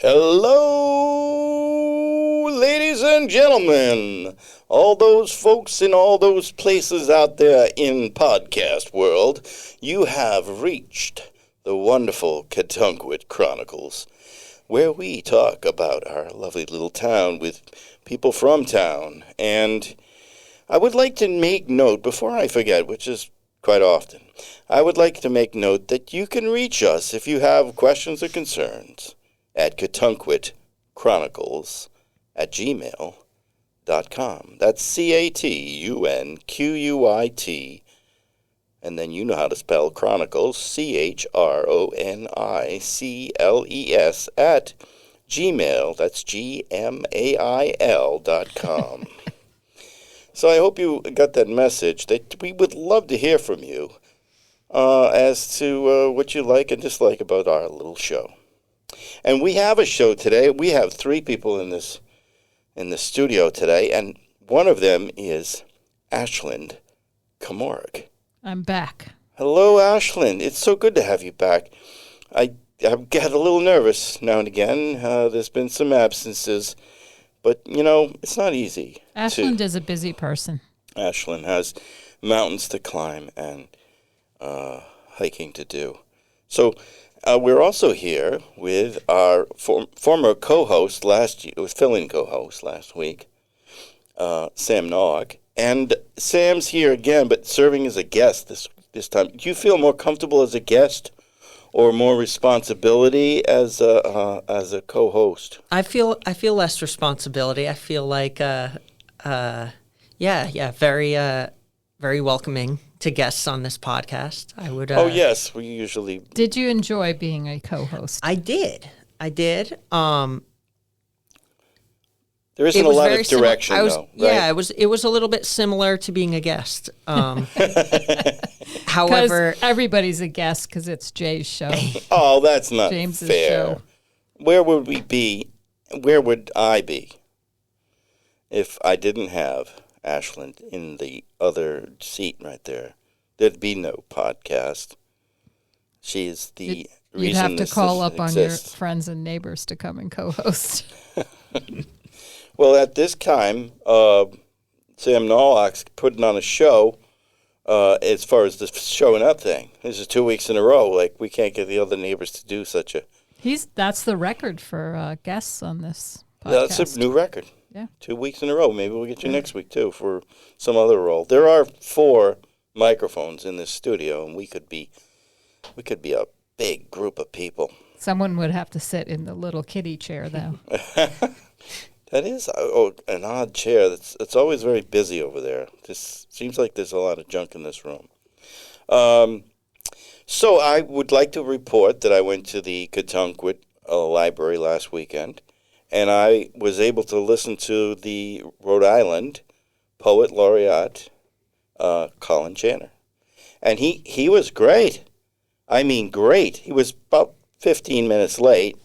Hello, ladies and gentlemen, all those folks in all those places out there in podcast world, you have reached the wonderful Katunkwit Chronicles, where we talk about our lovely little town with people from town. And I would like to make note, before I forget, which is quite often, I would like to make note that you can reach us if you have questions or concerns at katunkwit@gmail.com. That's CATUNQUIT, and then you know how to spell Chronicles, CHRONICLES at Gmail. That's GMAIL.com. So I hope you got that message that we would love to hear from you as to what you like and dislike about our little show. And we have a show today. We have three people in the studio today, and one of them is Ashland Kamorek. I'm back. Hello, Ashland. It's so good to have you back. I get a little nervous now and again. There's been some absences, but, you know, it's not easy. Ashland is a busy person. Ashland has mountains to climb and hiking to do. So we're also here with our former co-host fill-in co-host last week, Sam Nog. And Sam's here again, but serving as a guest this time. Do you feel more comfortable as a guest or more responsibility as a co-host? I feel less responsibility. I feel like very welcoming to guests on this podcast. I would. Oh yes, we usually. Did you enjoy being a co-host? I did. There isn't a lot of direction, though. Right? Yeah, it was a little bit similar to being a guest. However, everybody's a guest because it's Jay's show. Oh, that's not James's fair. Show. Where would we be? Where would I be if I didn't have Ashland in the other seat right there? There'd be no podcast. She is the reason You'd have to call up on your exists. friends and neighbors to come and co-host. Well, at this time, Sam Nollock's putting on a show as far as the showing up thing. This is 2 weeks in a row. Like, we can't get the other neighbors to do such a... That's the record for guests on this podcast. Yeah, that's a new record. Yeah. 2 weeks in a row. Maybe we'll get you next week, too, for some other role. There are 4 microphones in this studio, and we could be a big group of people. Someone would have to sit in the little kiddie chair, though. That is an odd chair. It's always very busy over there. Just seems like there's a lot of junk in this room. So I would like to report that I went to the Katunkwit Library last weekend, and I was able to listen to the Rhode Island Poet Laureate, Colin Channer. And he was great. I mean, great. He was about 15 minutes late.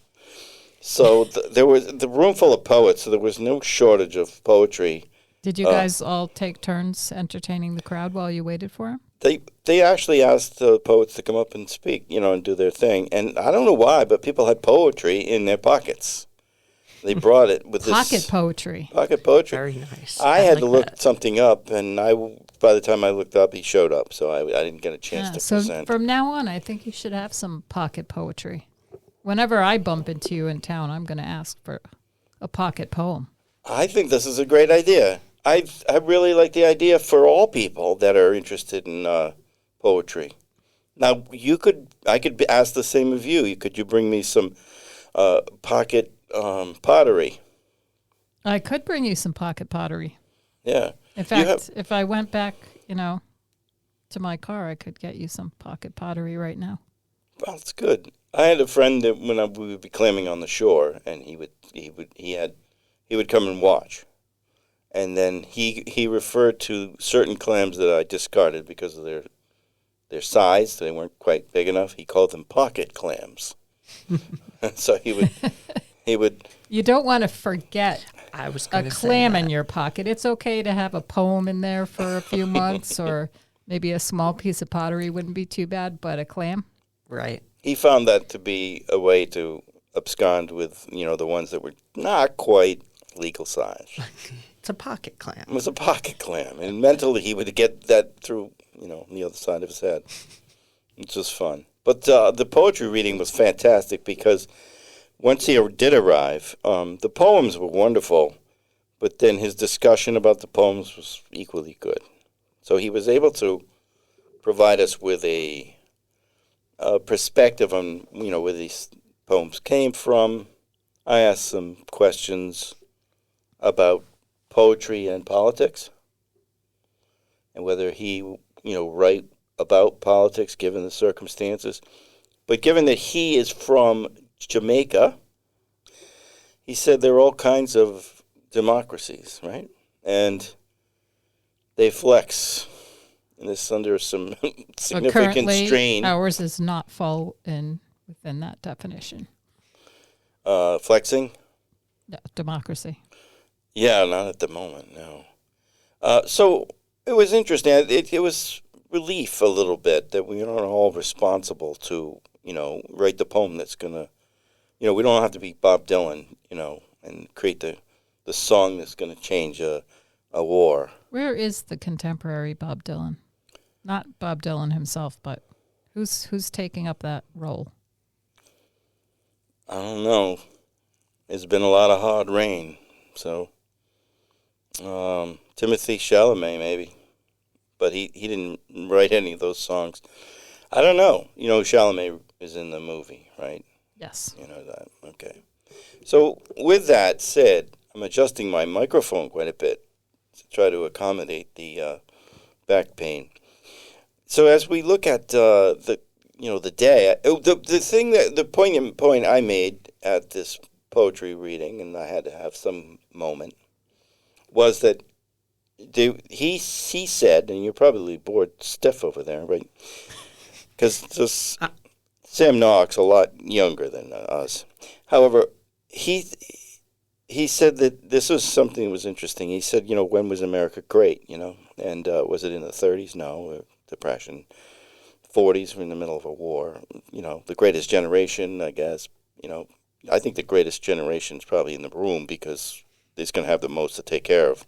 So there was the room full of poets, so there was no shortage of poetry. Did you guys all take turns entertaining the crowd while you waited for him? They actually asked the poets to come up and speak, and do their thing. And I don't know why, but people had poetry in their pockets. They brought it with Pocket poetry. Pocket poetry. very nice. I had like to look that. something up, and by the time I looked up, he showed up, so I didn't get a chance to So present. from now on, I think you should have some pocket poetry. Whenever I bump into you in town, I'm going to ask for a pocket poem. I think this is a great idea. I really like the idea for all people that are interested in poetry. Now, I could ask the same of you. Could you bring me some pocket pottery? I could bring you some pocket pottery. Yeah. In fact, if I went back, to my car, I could get you some pocket pottery right now. Well, it's good. I had a friend that we would be clamming on the shore, and he would come and watch, and then he referred to certain clams that I discarded because of their size. They weren't quite big enough. He called them pocket clams. So he would. You don't want to forget I was a gonna say clam that. in your pocket. It's okay to have a poem in there for a few months, or maybe a small piece of pottery wouldn't be too bad, but a clam. Right. He found that to be a way to abscond with, the ones that were not quite legal size. It's a pocket clam. It was a pocket clam, and mentally he would get that through, on the other side of his head. It's just fun. But the poetry reading was fantastic because once he did arrive, the poems were wonderful, but then his discussion about the poems was equally good. So he was able to provide us with a perspective on, where these poems came from. I asked some questions about poetry and politics and whether he, write about politics given the circumstances. But given that he is from Jamaica, he said there are all kinds of democracies, right? And they flex and this under some significant currently, strain. Ours does not fall within that definition. Flexing? No, democracy. Yeah, not at the moment, no. So it was interesting. It was relief a little bit that we aren't all responsible to, write the poem that's going to, we don't have to be Bob Dylan, and create the song that's going to change a war. Where is the contemporary Bob Dylan? Not Bob Dylan himself, but who's taking up that role? I don't know. There's been a lot of hard rain, so Timothy Chalamet maybe, but he didn't write any of those songs. I don't know. Chalamet is in the movie, right? Yes. You know that. Okay. So with that said, I'm adjusting my microphone quite a bit to try to accommodate the back pain. So as we look at the day, the poignant point I made at this poetry reading, and I had to have some moment, was that he said, and you're probably bored stiff over there, right? Because Sam Knox a lot younger than us. However, he said that this was something that was interesting. He said, when was America great? And was it in the 30s? No, Depression. 40s, we're in the middle of a war. The greatest generation, I guess. I think the greatest generation is probably in the room because it's going to have the most to take care of,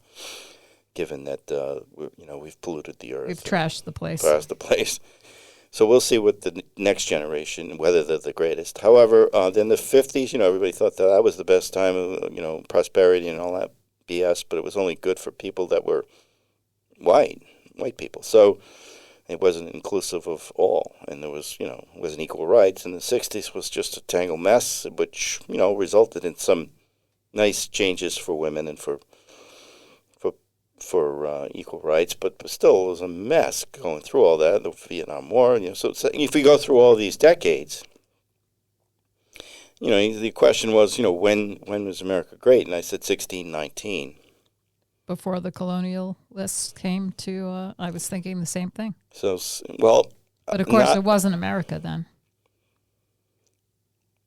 given that we've polluted the earth. We've trashed the place. Trashed the place. So we'll see what the next generation, whether they're the greatest. However, then the 50s, everybody thought that was the best time of, prosperity and all that BS, but it was only good for people that were white people. So it wasn't inclusive of all, and there was, wasn't equal rights. And the 60s was just a tangled mess, which, resulted in some nice changes for women and for equal rights, but still it was a mess going through all that, the Vietnam War. So if we go through all these decades, the question was, when was America great? And I said 1619. Before the colonialists came to, I was thinking the same thing. So, well, but of course it wasn't America then.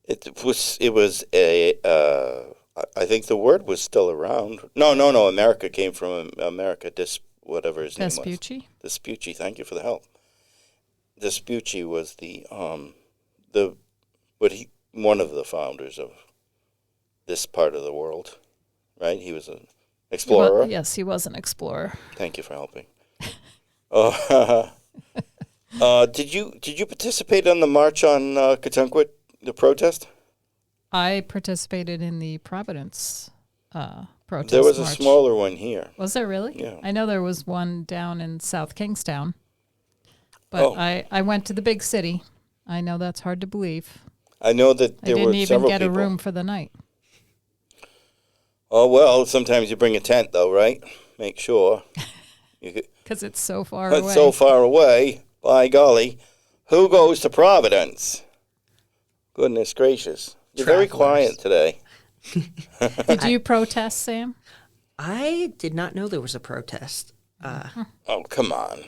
It was a. I think the word was still around. No. America came from America. Whatever his name was. Vespucci. Thank you for the help. Vespucci was one of the founders of this part of the world, right? He was an explorer. Yes, he was an explorer. Thank you for helping. Did you participate on the march on Cotunkit, the protest? I participated in the Providence protest. There was march. A smaller one here. Was there really? Yeah. I know there was one down in South Kingstown, but I went to the big city. I know that's hard to believe. I know that there were several people. I didn't even get a room for the night. Oh, well, sometimes you bring a tent, though, right? Make sure. Because it's so far away. It's so far away. By golly. Who goes to Providence? Goodness gracious. You're very quiet today. Did you protest, Sam? I did not know there was a protest. Oh, come on.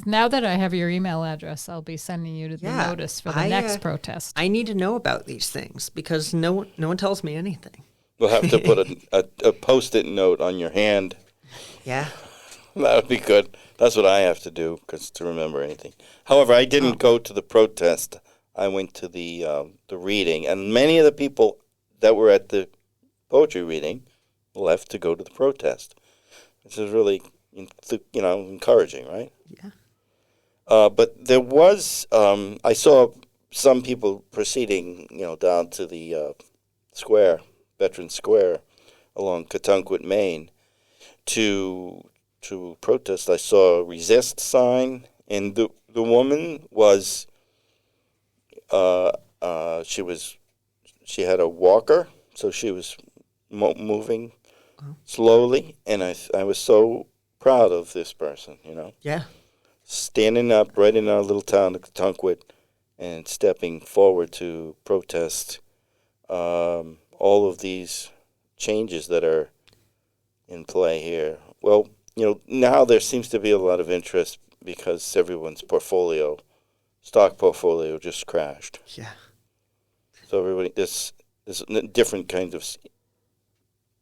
Now that I have your email address, I'll be sending you the notice for the next protest. I need to know about these things because no one tells me anything. We'll have to put a Post-it note on your hand. Yeah. That would be good. That's what I have to do to remember anything. However, I didn't go to the protest I went to the reading, and many of the people that were at the poetry reading left to go to the protest. This is really, encouraging, right? Yeah. But there was, I saw some people proceeding, down to the square, Veterans Square, along Katunkwit, Maine, to protest. I saw a resist sign, and the woman was, she had a walker, so she was moving slowly, and I was so proud of this person, Yeah. standing up right in our little town of Katunkwit and stepping forward to protest all of these changes that are in play here. Well, now there seems to be a lot of interest because everyone's stock portfolio just crashed. Yeah. So everybody, this different kind of,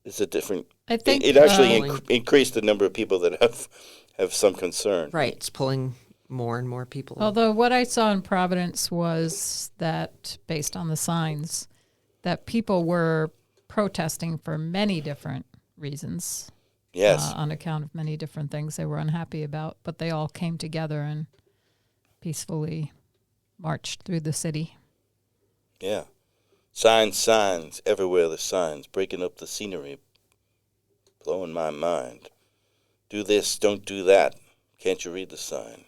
it's a different. I think It actually increased the number of people that have some concern. Right. It's pulling more and more people. although what I saw in Providence was that, based on the signs, that people were protesting for many different reasons. Yes. On account of many different things they were unhappy about, but they all came together and peacefully marched through the city. Yeah. Signs, everywhere the signs, breaking up the scenery, blowing my mind. Do this, don't do that. Can't you read the sign?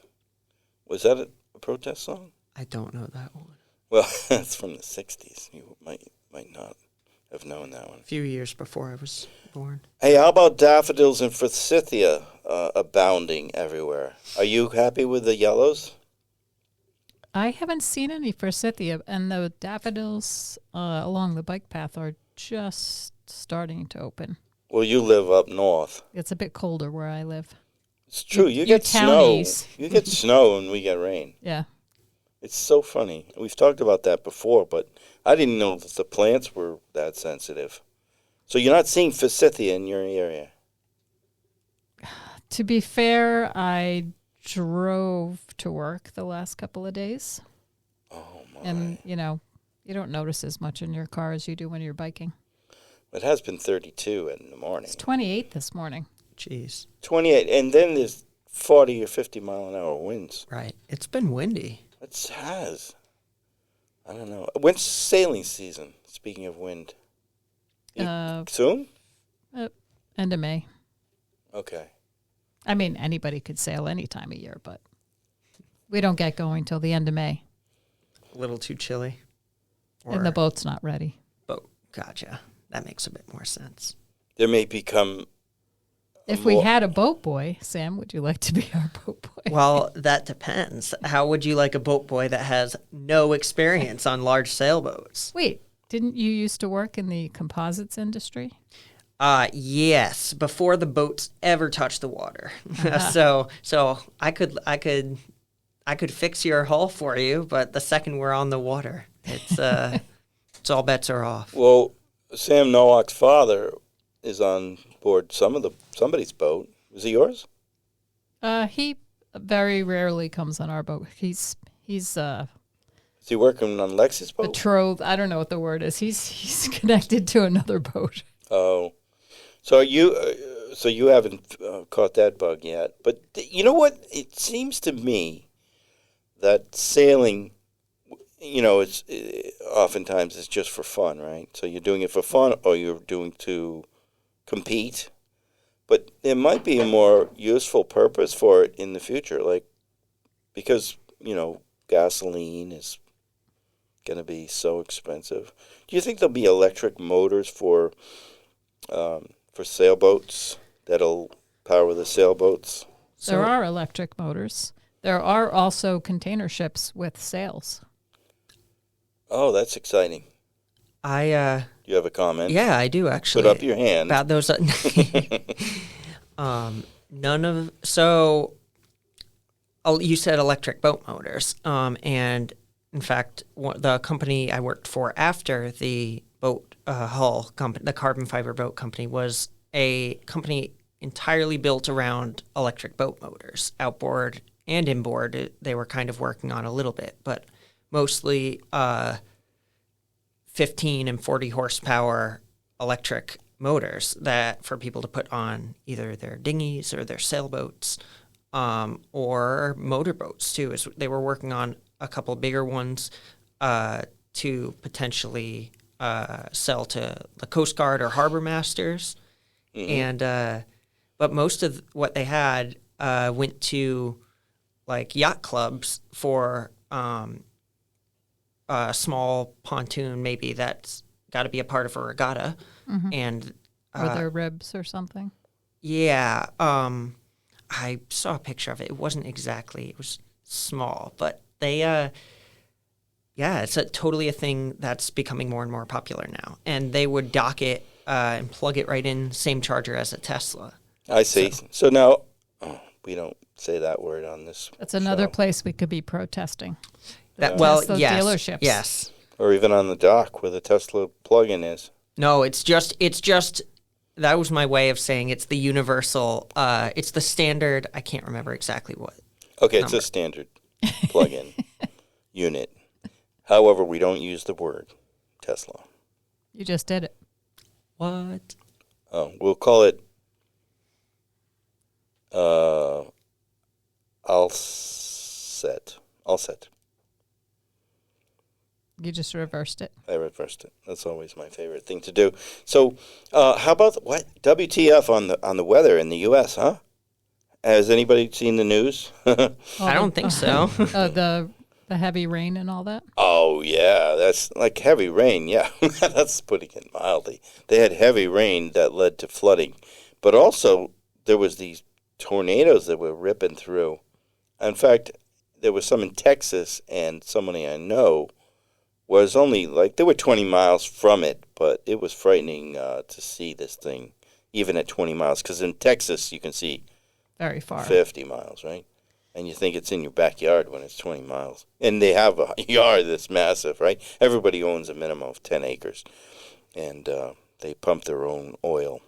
Was that a protest song? I don't know that one. Well, that's from the 60s. You might not have known that one. A few years before I was born. Hey, how about daffodils and forsythia abounding everywhere? Are you happy with the yellows? I haven't seen any forsythia, and the daffodils along the bike path are just starting to open. Well, you live up north. It's a bit colder where I live. It's true. You You get snow. townies. You get snow and we get rain. Yeah. It's so funny. We've talked about that before, but I didn't know that the plants were that sensitive. So you're not seeing forsythia in your area. To be fair, I drove to work the last couple of days. Oh, my. And, you don't notice as much in your car as you do when you're biking. It has been 32 in the morning. It's 28 this morning. Jeez. 28, and then there's 40 or 50 mile an hour winds. Right. It's been windy. It has. I don't know. When's sailing season, speaking of wind? Soon? End of May. Okay. I mean, anybody could sail any time of year, but we don't get going till the end of May. A little too chilly. And the boat's not ready. Boat. Gotcha. That makes a bit more sense. There may become... If we had a boat boy, Sam, would you like to be our boat boy? Well, that depends. How would you like a boat boy that has no experience on large sailboats? Wait, didn't you used to work in the composites industry? Yes, before the boats ever touch the water. So I could fix your hull for you, but the second we're on the water, it's all bets are off. Well, Sam Nowak's father is on board somebody's boat. Is it yours? He very rarely comes on our boat. He's Is he working on Lexi's boat? betrothed. I don't know what the word is. He's connected to another boat. Oh, so you haven't caught that bug yet. But you know what? It seems to me that sailing, it's oftentimes it's just for fun, right? So you're doing it for fun, or you're doing to compete. But there might be a more useful purpose for it in the future, like because gasoline is going to be so expensive. Do you think there'll be electric motors for sailboats that'll power the sailboats? There are electric motors. There are also container ships with sails. Oh, that's exciting. Do you have a comment? Yeah, I do actually. Put up your hand. About those. You said electric boat motors. And in fact, the company I worked for after the boat hull company, the carbon fiber boat company, was a company entirely built around electric boat motors, outboard and inboard. They were kind of working on a little bit, but mostly 15 and 40 horsepower electric motors that for people to put on either their dinghies or their sailboats or motorboats too. As they were working on a couple bigger ones to potentially sell to the Coast Guard or harbor masters. And but most of what they had went to like yacht clubs for a small pontoon maybe that's got to be a part of a regatta. And Or their ribs or something. yeah, I saw a picture of it. It wasn't exactly, it was small, but they, yeah, it's totally a thing that's becoming more and more popular now. And they would dock it and plug it right in, same charger as a Tesla. I see. So now, we don't say that word on this That's another show. place we could be protesting. That, well, Tesla yes, dealerships. yes. Or even on the dock where the Tesla plug-in is. No, it's just, that was my way of saying it's the universal, it's the standard, I can't remember exactly what. Okay, it's a standard plug-in unit. However, we don't use the word Tesla. You just did it. What? Oh, we'll call it Alset. You just reversed it. I reversed it. That's always my favorite thing to do. So, how about what WTF on the weather in the U.S., huh? Has anybody seen the news? I don't think so. The heavy rain and all that. Oh, yeah, that's like heavy rain, yeah. That's putting it mildly. They had heavy rain that led to flooding. But also, there was these tornadoes that were ripping through. In fact, there was some in Texas, and somebody I know was only, like, they were 20 miles from it, but it was frightening to see this thing, even at 20 miles. Because in Texas, you can see Very far. 50 miles, right? And you think it's in your backyard when it's 20 miles. And they have a yard that's massive, right? Everybody owns a minimum of 10 acres. And they pump their own oil.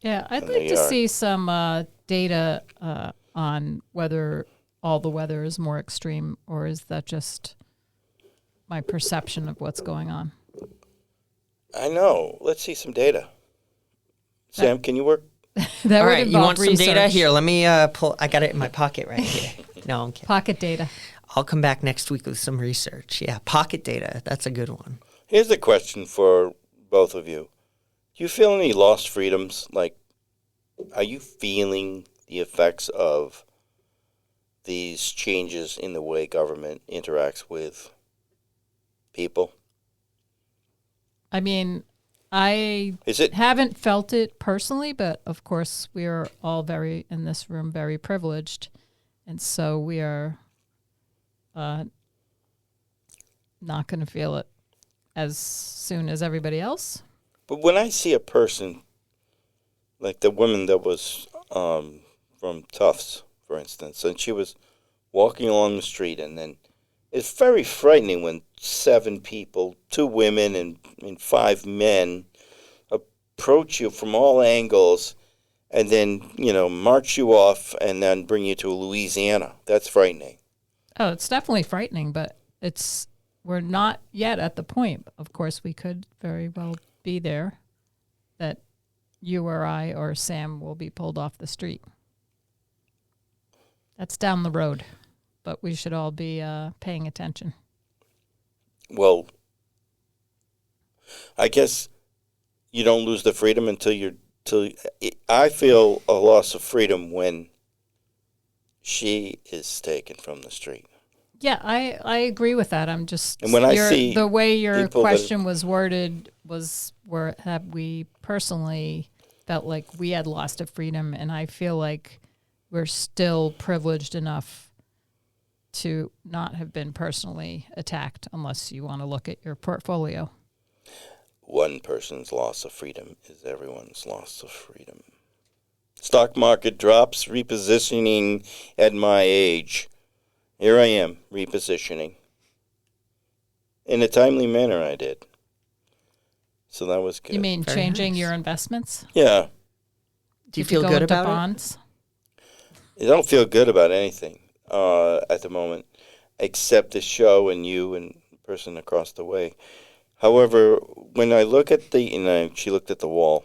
Yeah, I'd in like the to yard. see some data on whether all the weather is more extreme, or is that just my perception of what's going on? I know. Let's see some data. Sam, can you work? That All would right, you involve want some data? research. Here, let me pull. I got it in my pocket right here. No, I'm kidding. Pocket data. I'll come back next week with some research. Yeah, pocket data. That's a good one. Here's a question for both of you. Do you feel any lost freedoms? Like, are you feeling the effects of these changes in the way government interacts with people? I mean, I Is it haven't felt it personally, but of course we are all in this room very privileged, and so we are not going to feel it as soon as everybody else. But when I see a person, like the woman that was from Tufts, for instance, and she was walking along the street, and then it's very frightening when 7 people, 2 women and 5 men, approach you from all angles and then, march you off and then bring you to Louisiana. That's frightening. Oh, it's definitely frightening, but we're not yet at the point. Of course, we could very well be there that you or I or Sam will be pulled off the street. That's down the road, but we should all be paying attention. Well, I guess you don't lose the freedom until I feel a loss of freedom when she is taken from the street. Yeah, I agree with that. I'm just And when I see the way your people that- question was worded have we personally felt like we had lost a freedom, and I feel like we're still privileged enough to not have been personally attacked, unless you want to look at your portfolio. One person's loss of freedom is everyone's loss of freedom. Stock market drops, repositioning at my age. Here I am, repositioning. In a timely manner, I did. So that was good. You mean Very changing nice. your investments? Yeah. Do you If feel go good into about bonds? I don't feel good about anything at the moment, except the show and you and person across the way. However, when I look at she looked at the wall.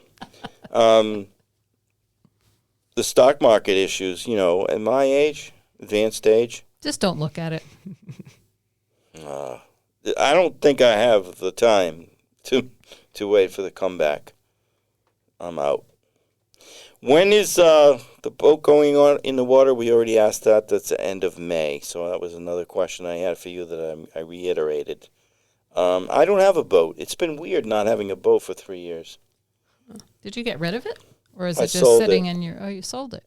The stock market issues, at my age, advanced age, Just don't look at it. I don't think I have the time to wait for the comeback. I'm out. When is the boat going on in the water? We already asked that. That's the end of May. So that was another question I had for you that I reiterated. I don't have a boat. It's been weird not having a boat for 3 years. Did you get rid of it? Or is I it just sold sitting it. in your... Oh, you sold it.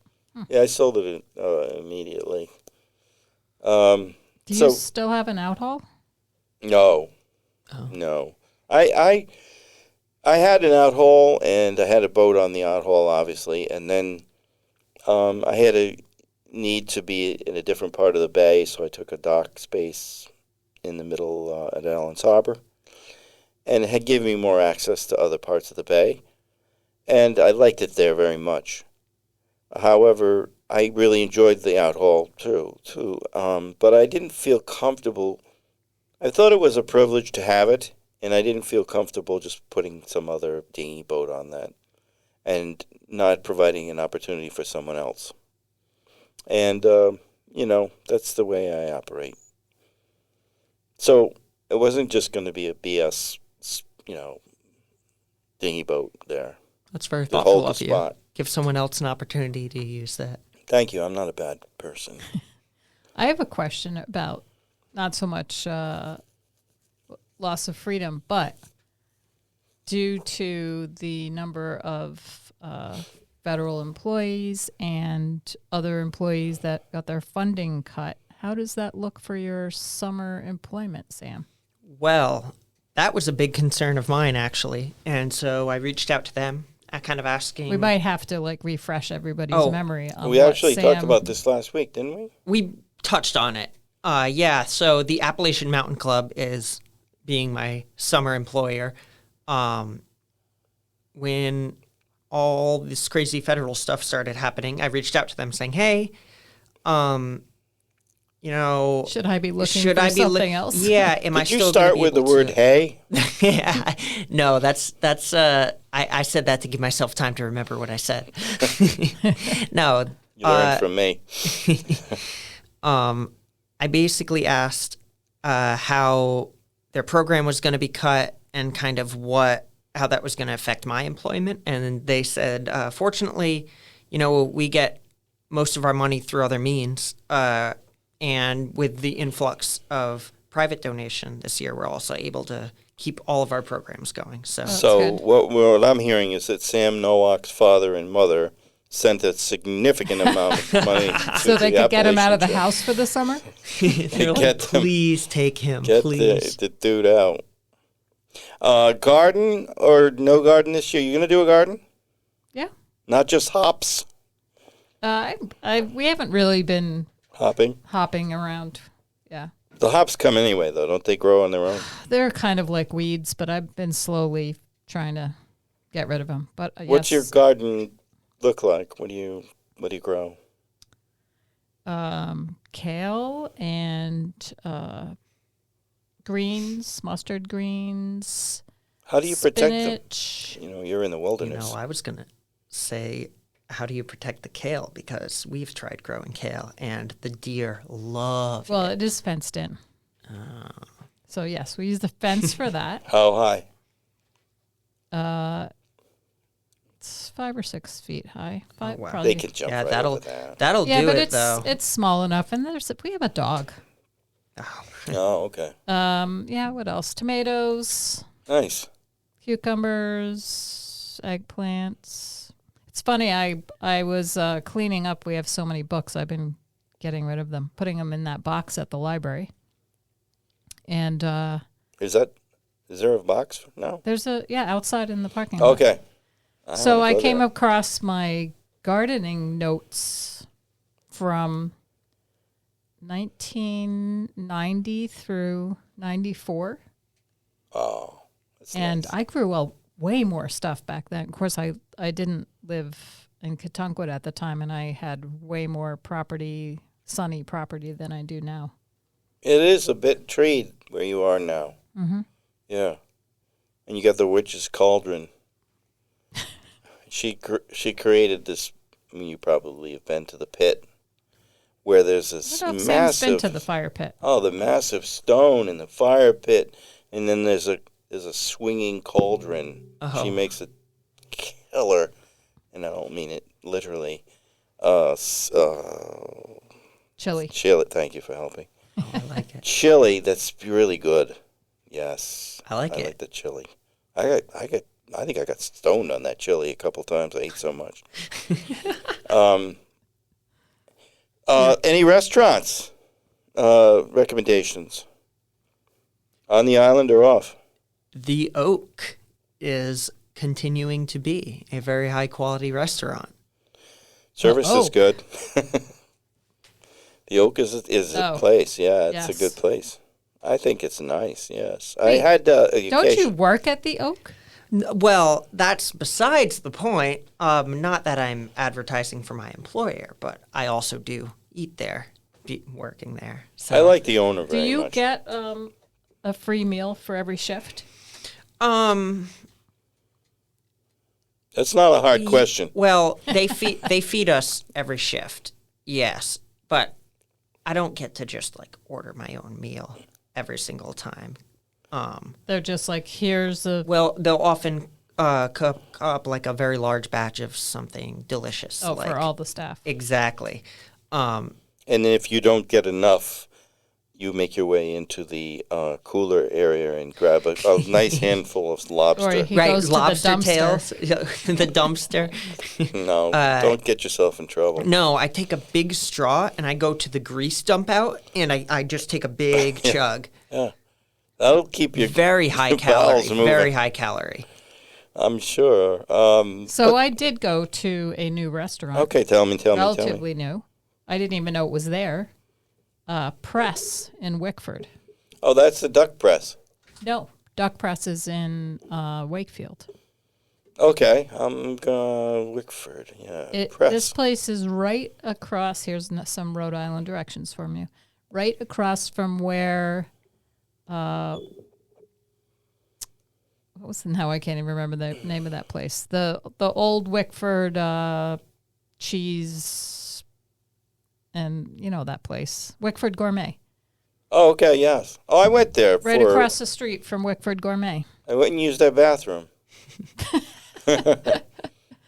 Yeah, I sold it immediately. Do you So- still have an outhaul? No. Oh. No. I had an outhaul, and I had a boat on the outhaul, obviously, and then I had a need to be in a different part of the bay, so I took a dock space in the middle at Allen's Harbor, and it had given me more access to other parts of the bay, and I liked it there very much. However, I really enjoyed the outhaul too, but I didn't feel comfortable. I thought it was a privilege to have it, and I didn't feel comfortable just putting some other dinghy boat on that and not providing an opportunity for someone else. And, that's the way I operate. So it wasn't just going to be a BS, dinghy boat there. That's very To hold thoughtful the of you. spot. Give someone else an opportunity to use that. Thank you. I'm not a bad person. I have a question about not so much loss of freedom, but due to the number of federal employees and other employees that got their funding cut, how does that look for your summer employment, Sam? Well, that was a big concern of mine, actually. And so I reached out to them, kind of asking. We might have to refresh everybody's Oh, memory on We what actually Sam, talked about this last week, didn't we? We touched on it. Yeah, so the Appalachian Mountain Club is being my summer employer. When all this crazy federal stuff started happening, I reached out to them saying, hey, Should I be looking should for I be something else? Yeah, am I Did you still start gonna be with the able word to- hey? Yeah, no, that's I said that to give myself time to remember what I said. No, You learned from me. I basically asked how their program was going to be cut and kind of how that was going to affect my employment, and they said, fortunately, we get most of our money through other means, and with the influx of private donation this year, we're also able to keep all of our programs going. So, So good. what I'm hearing is that Sam Nowak's father and mother sent a significant amount of money to So they the could get him out of the Appalachian house for the summer? they're like, get them- please take him, Get please. the dude out. Garden or no garden this year? You gonna do a garden? Yeah. Not just hops, We haven't really been hopping. hopping around. Yeah. The hops come anyway, though, don't they? Grow on their own. They're kind of like weeds, but I've been slowly trying to get rid of them. But What's your yes, garden look like? What do you grow? kale and greens, mustard greens, How do you protect them? spinach. You're in the wilderness. I was going to say, how do you protect the kale? Because we've tried growing kale, and the deer love Well, it. it is fenced in. So yes, we use the fence for that. How high? It's 5 or 6 feet high. Five, wow. probably. They can jump Yeah, right that'll over that. that'll Yeah, do but it though. it's small enough, and we have a dog. Oh, okay. Yeah. What else? Tomatoes, Nice. cucumbers, eggplants. It's funny. I was cleaning up. We have so many books. I've been getting rid of them, putting them in that box at the library. And Is there a box? No. there's outside in the parking lot. Okay. So I wanna go came there. across my gardening notes from 1990 through 94. Oh, that's And nice. I grew way more stuff back then. Of course, I didn't live in Katunkwit at the time, and I had way more sunny property than I do now. It is a bit treed where you are now. Mm-hmm. Yeah. And you got the witch's cauldron. She created this. I mean, you probably have been to the pit, where there's this What else Sam's massive. been to the fire pit? Oh, the massive stone in the fire pit, and then there's a swinging cauldron. Oh. She makes a killer, and I don't mean it literally. Chili. Chili. Thank you for helping. Oh, I like it. Chili. That's really good. Yes, I like it. I like the chili. I think I got stoned on that chili a couple times. I ate so much. Any restaurants recommendations on the island or off? The Oak is continuing to be a very high quality restaurant. Service is Oak. good. The Oak is a Oh. place. Yeah, it's Yes. a good place. I think it's nice. Yes, Wait, I had. Don't you work at the Oak? Well, that's besides the point. Not that I'm advertising for my employer, but I also do eat there, working there. So, I like the owner Do very you much. get a free meal for every shift? That's not a hard question. Well, they feed us every shift, yes, but I don't get to just like order my own meal every single time. They're just like, here's a. Well, they'll often cook up like a very large batch of something delicious. Oh, like, for all the staff. exactly. And then if you don't get enough, you make your way into the cooler area and grab a nice handful of Or lobster. he right, goes to lobster the dumpster. tails, the dumpster. No, don't get yourself in trouble. No, I take a big straw and I go to the grease dump out and I just take a big chug. That'll keep your Very high your calorie. bowels moving. Very high calorie. I'm sure. So I did go to a new restaurant. Okay, tell me. Relatively new. I didn't even know it was there. Press in Wickford. Oh, that's the duck press. No, Duck Press is in Wakefield. Okay, I'm gonna Wickford. Yeah, press. This place is right across. Here's some Rhode Island directions from you. Right across from where. What was now? I can't even remember the name of that place. The old Wickford cheese, and you know that place, Wickford Gourmet. Oh, okay, yes. Oh, I went there. Right across the street from Wickford Gourmet. I went and used that bathroom.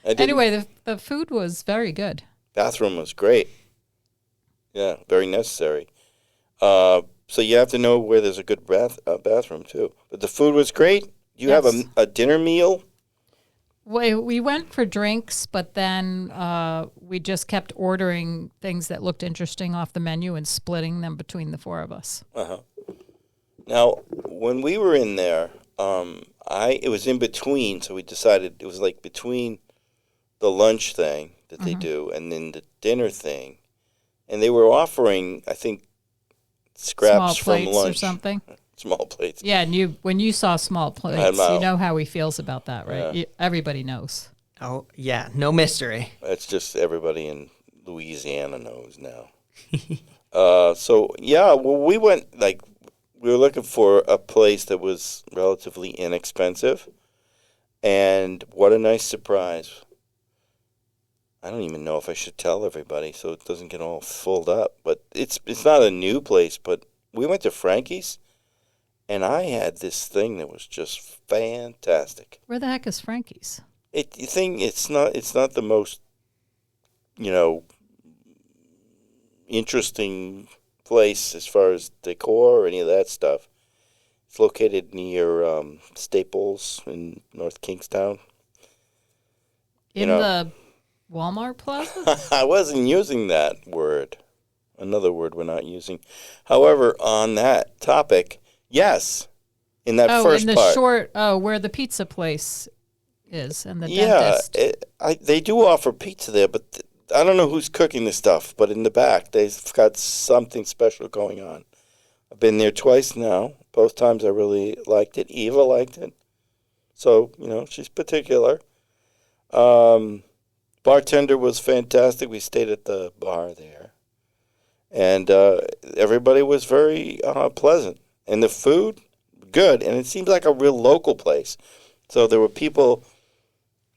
Anyway, the food was very good. Bathroom was great. Yeah, very necessary. So you have to know where there's a good bathroom too. But the food was great. You have Yes. a dinner meal. We went for drinks, but then we just kept ordering things that looked interesting off the menu and splitting them between the four of us. Now, when we were in there, it was in between, so we decided it was like between the lunch thing that they do and then the dinner thing, and they were offering, I think, scraps Small from plates lunch. or something. Small plates. Yeah, and when you saw small plates, know. you know how he feels about that, right? Yeah. Everybody knows. Oh, yeah, no mystery. That's just everybody in Louisiana knows now. So yeah, well, we went we were looking for a place that was relatively inexpensive, and what a nice surprise! I don't even know if I should tell everybody so it doesn't get all filled up. But it's not a new place. But we went to Frankie's, and I had this thing that was just fantastic. Where the heck is Frankie's? It's not the most, interesting place as far as decor or any of that stuff. It's located near Staples in North Kingstown. In the Walmart Plaza? I wasn't using that word. Another word we're not using. However, on that topic, yes, in that first in the part. where the pizza place is and the Yeah, dentist. they do offer pizza there, but I don't know who's cooking the stuff. But in the back, they've got something special going on. I've been there twice now. Both times I really liked it. Eva liked it. So, she's particular. Bartender was fantastic. We stayed at the bar there. And everybody was very pleasant. And the food, good. And it seemed like a real local place. So there were people,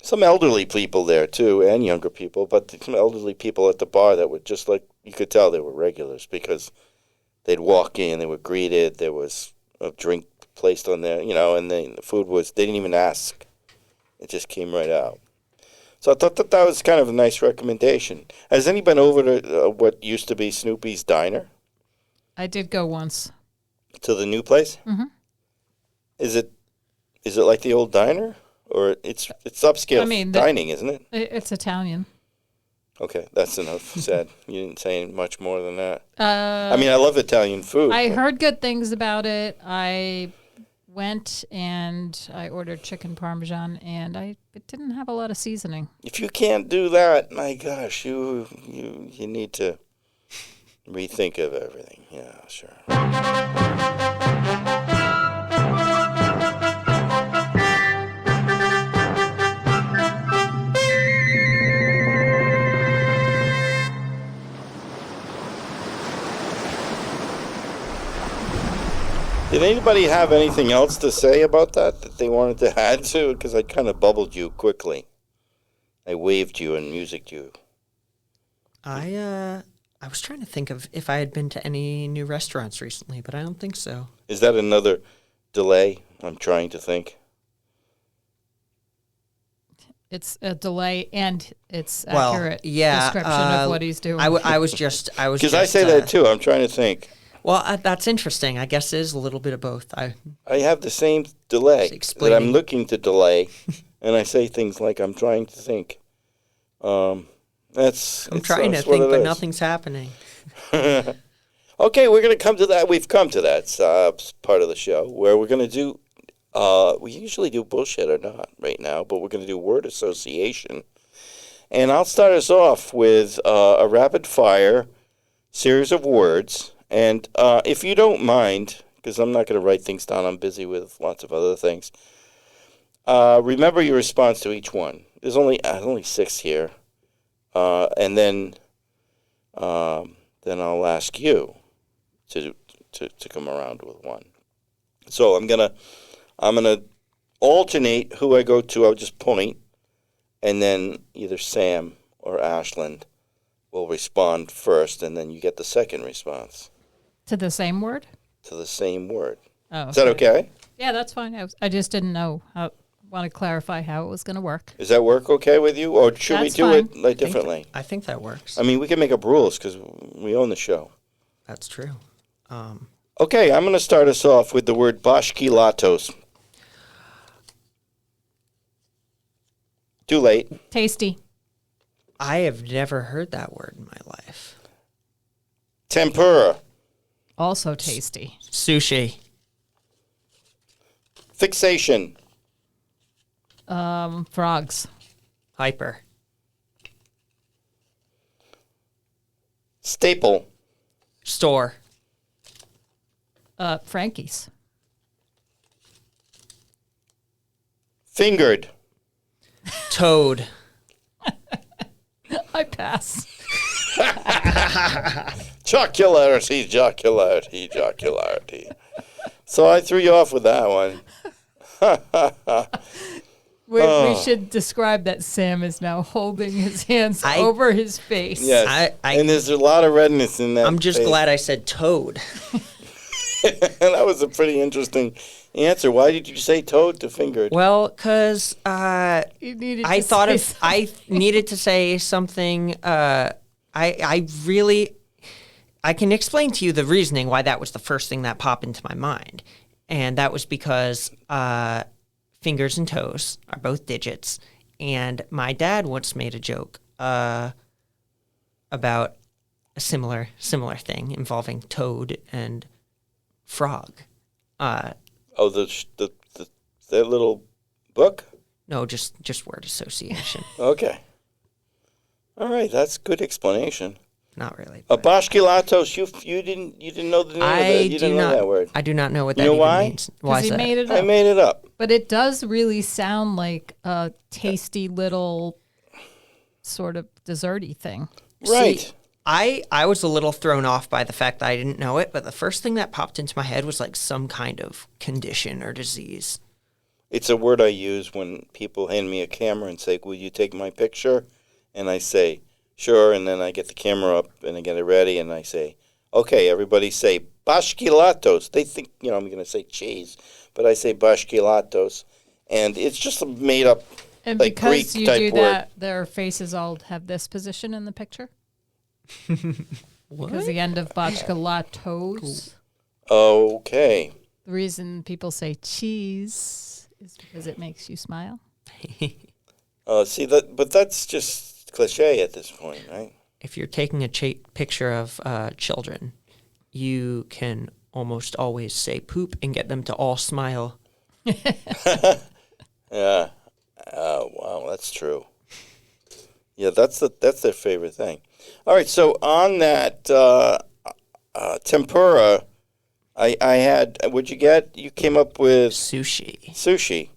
some elderly people there too, and younger people, but some elderly people at the bar that were just like, you could tell they were regulars because they'd walk in, they were greeted, there was a drink placed on there, and the food was, they didn't even ask. It just came right out. So I thought that was kind of a nice recommendation. Has anybody been over to what used to be Snoopy's Diner? I did go once. To the new place? Mm-hmm. Is it like the old diner? Or it's upscale dining, isn't it? It's Italian. Okay, that's enough said. You didn't say much more than that. I love Italian food. I heard good things about it. I went and I ordered chicken parmesan, and it didn't have a lot of seasoning. If you can't do that, my gosh, you need to rethink of everything. Yeah, sure. Did anybody have anything else to say about that they wanted to add to? Because I kind of bubbled you quickly. I waved you and musicked you. I was trying to think of if I had been to any new restaurants recently, but I don't think so. Is that another delay? I'm trying to think. It's a delay, and it's accurate description of what he's doing. I was just because I say that too. I'm trying to think. Well, that's interesting. I guess it is a little bit of both. I have the same delay that I'm looking to delay, and I say things like I'm trying to think. I'm trying to think, but nothing's happening. Okay, we're going to come to that. We've come to that part of the show where we're going to do, we usually do bullshit or not right now, but we're going to do word association. And I'll start us off with a rapid fire series of words. And if you don't mind, because I'm not going to write things down, I'm busy with lots of other things. Remember your response to each one. There's only 6 here. And then I'll ask you to come around with one. So I'm gonna alternate who I go to. I'll just point, and then either Sam or Ashland will respond first, and then you get the second response. To the same word? To the same word. Oh, okay. Is that okay? Yeah, that's fine. I just didn't know. I want to clarify how it was going to work. Does that work okay with you? Or should we do it like differently? I think that works. I mean, we can make up rules because we own the show. That's true. Okay, I'm going to start us off with the word bashkilatos. Too late. Tasty. I have never heard that word in my life. Tempura. Also tasty. Sushi. Fixation. Frogs. Hyper. Staple. Store. Frankie's. Fingered. Toad. I pass. Jocularity. So I threw you off with that one. We should describe that Sam is now holding his hands over his face. Yes, and there's a lot of redness in that. I'm just glad I said toad. That was a pretty interesting answer. Why did you say toad to fingered? Well, because I needed to say something. I can explain to you the reasoning why that was the first thing that popped into my mind, and that was because fingers and toes are both digits, and my dad once made a joke about a similar thing involving toad and frog. That little book? No, just word association. Okay. All right, that's good explanation. Not really. Bashkilatos, you didn't know the name of it. You didn't know that word. I do not know what that even why? Means. Why is that? Made it up. I made it up. But it does really sound like a tasty little sort of desserty thing. Right. I was a little thrown off by the fact that I didn't know it, but the first thing that popped into my head was like some kind of condition or disease. It's a word I use when people hand me a camera and say, "Will you take my picture?" And I say, "Sure." And then I get the camera up and I get it ready and I say, "Okay, everybody say bashkilatos." They think, I'm going to say cheese, but I say bashkilatos. And it's just a made up, And like because Greek you type do word. that, their faces all have this position in the picture. Because the end of botchkalatos, Okay. the reason people say cheese is because it makes you smile. See that, but that's just cliche at this point, right? If you're taking a picture of children, you can almost always say poop and get them to all smile. Yeah. Oh, wow, that's true. Yeah, that's their favorite thing. All right, so on that tempura, I had. What'd you get? You came up with Sushi. sushi.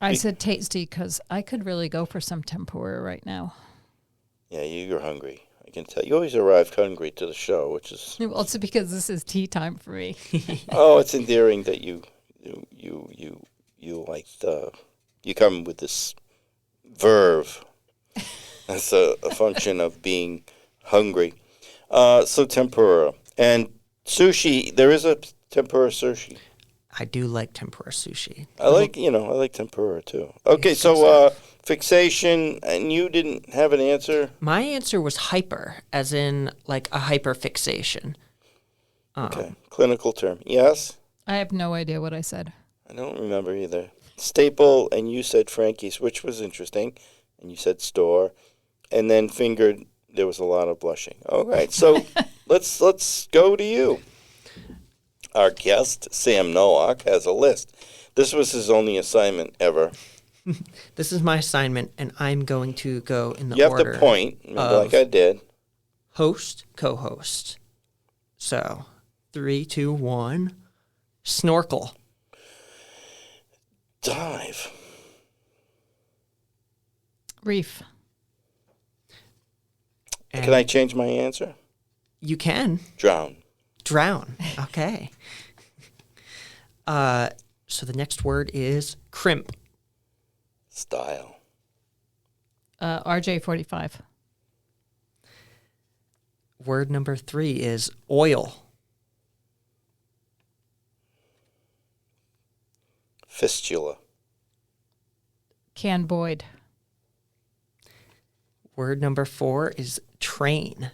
I said tasty because I could really go for some tempura right now. Yeah, you're hungry. I can tell. You always arrive hungry to the show, which is Well, it's because this is tea time for me. it's endearing that you like you come with this verve. That's a function of being hungry. So tempura and sushi. There is a tempura sushi. I do like tempura sushi. I like tempura too. Okay, so fixation, and you didn't have an answer. My answer was hyper, as in like a hyperfixation. Okay, clinical term. Yes, I have no idea what I said. I don't remember either. Staple, and you said Frankie's, which was interesting, and you said store, and then fingered. There was a lot of blushing. All right, so let's go to you. Our guest, Sam Nowak, has a list. This was his only assignment ever. This is my assignment, and I'm going to go in the You have order to point, like I did. host, co-host. So, 3, 2, 1. Snorkel. Dive. Reef. And Can I change my answer? You can. Drown. Drown. Okay. So the next word is crimp. Style. RJ45. Word number 3 is oil. Fistula. Can Boyd. Word number 4 is train.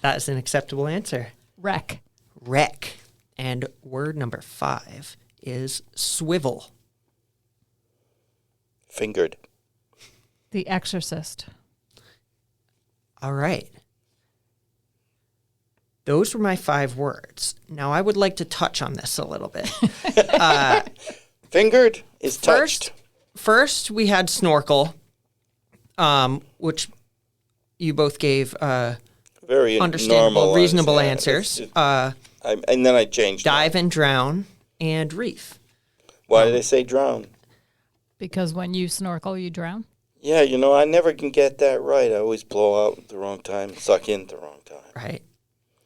That is an acceptable answer. Wreck. Wreck. And word number 5 is swivel. Fingered. The Exorcist. All right. Those were my 5 words. Now I would like to touch on this a little bit. Fingered is touched. First we had snorkel, which you both gave Very understandable, normal, reasonable yeah, answers. And then I changed. Dive and drown and reef. Why did I say drown? Because when you snorkel, you drown. Yeah, I never can get that right. I always blow out at the wrong time, suck in at the wrong time. Right.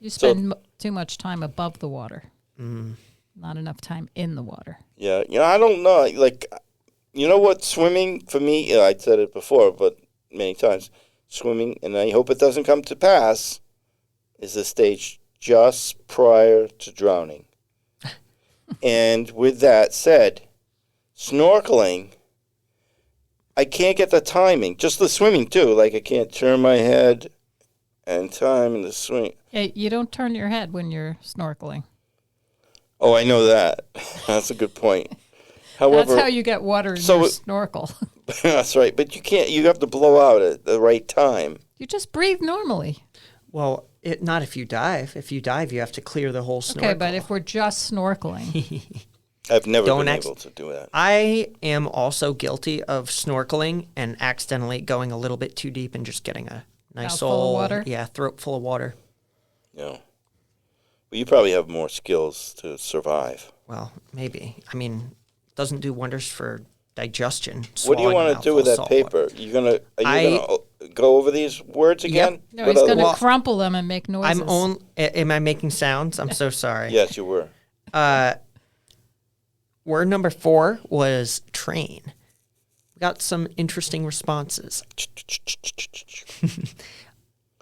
You spend too much time above the water. Not enough time in the water. Yeah, I don't know. Like, what swimming for me? I said it before, but many times, swimming, and I hope it doesn't come to pass, is the stage just prior to drowning. And with that said, snorkeling, I can't get the timing. Just the swimming too. Like I can't turn my head and time in the swim. Yeah, you don't turn your head when you're snorkeling. Oh, I know that. That's a good point. However, That's how you get water in your snorkel. That's right. But you can't. You have to blow out at the right time. You just breathe normally. Well, not if you dive. If you dive, you have to clear the whole snorkel. Okay, but if we're just snorkeling, I've never been able to do that. I am also guilty of snorkeling and accidentally going a little bit too deep and just getting a nice Mouthful of water? throat full of water. Yeah. Well, you probably have more skills to survive. Well, maybe. I mean, doesn't do wonders for digestion. What do you want to do with that paper? Are you gonna go over these words again? Yep. No, he's going to crumple them and make noises. Am I making sounds? I'm so sorry. Yes, you were. Word number 4 was train. We got some interesting responses.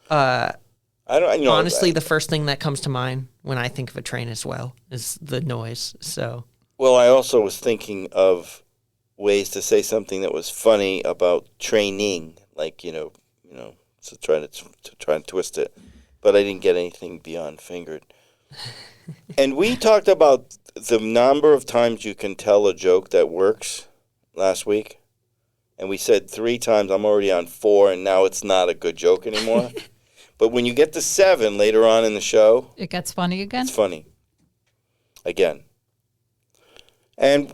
I don't. Honestly, the first thing that comes to mind when I think of a train as well is the noise. So. Well, I also was thinking of ways to say something that was funny about training, like to try and twist it, but I didn't get anything beyond fingered. And we talked about the number of times you can tell a joke that works last week, and we said 3 times. I'm already on 4, and now it's not a good joke anymore. But when you get to 7 later on in the show, it gets funny again. It's funny again, and.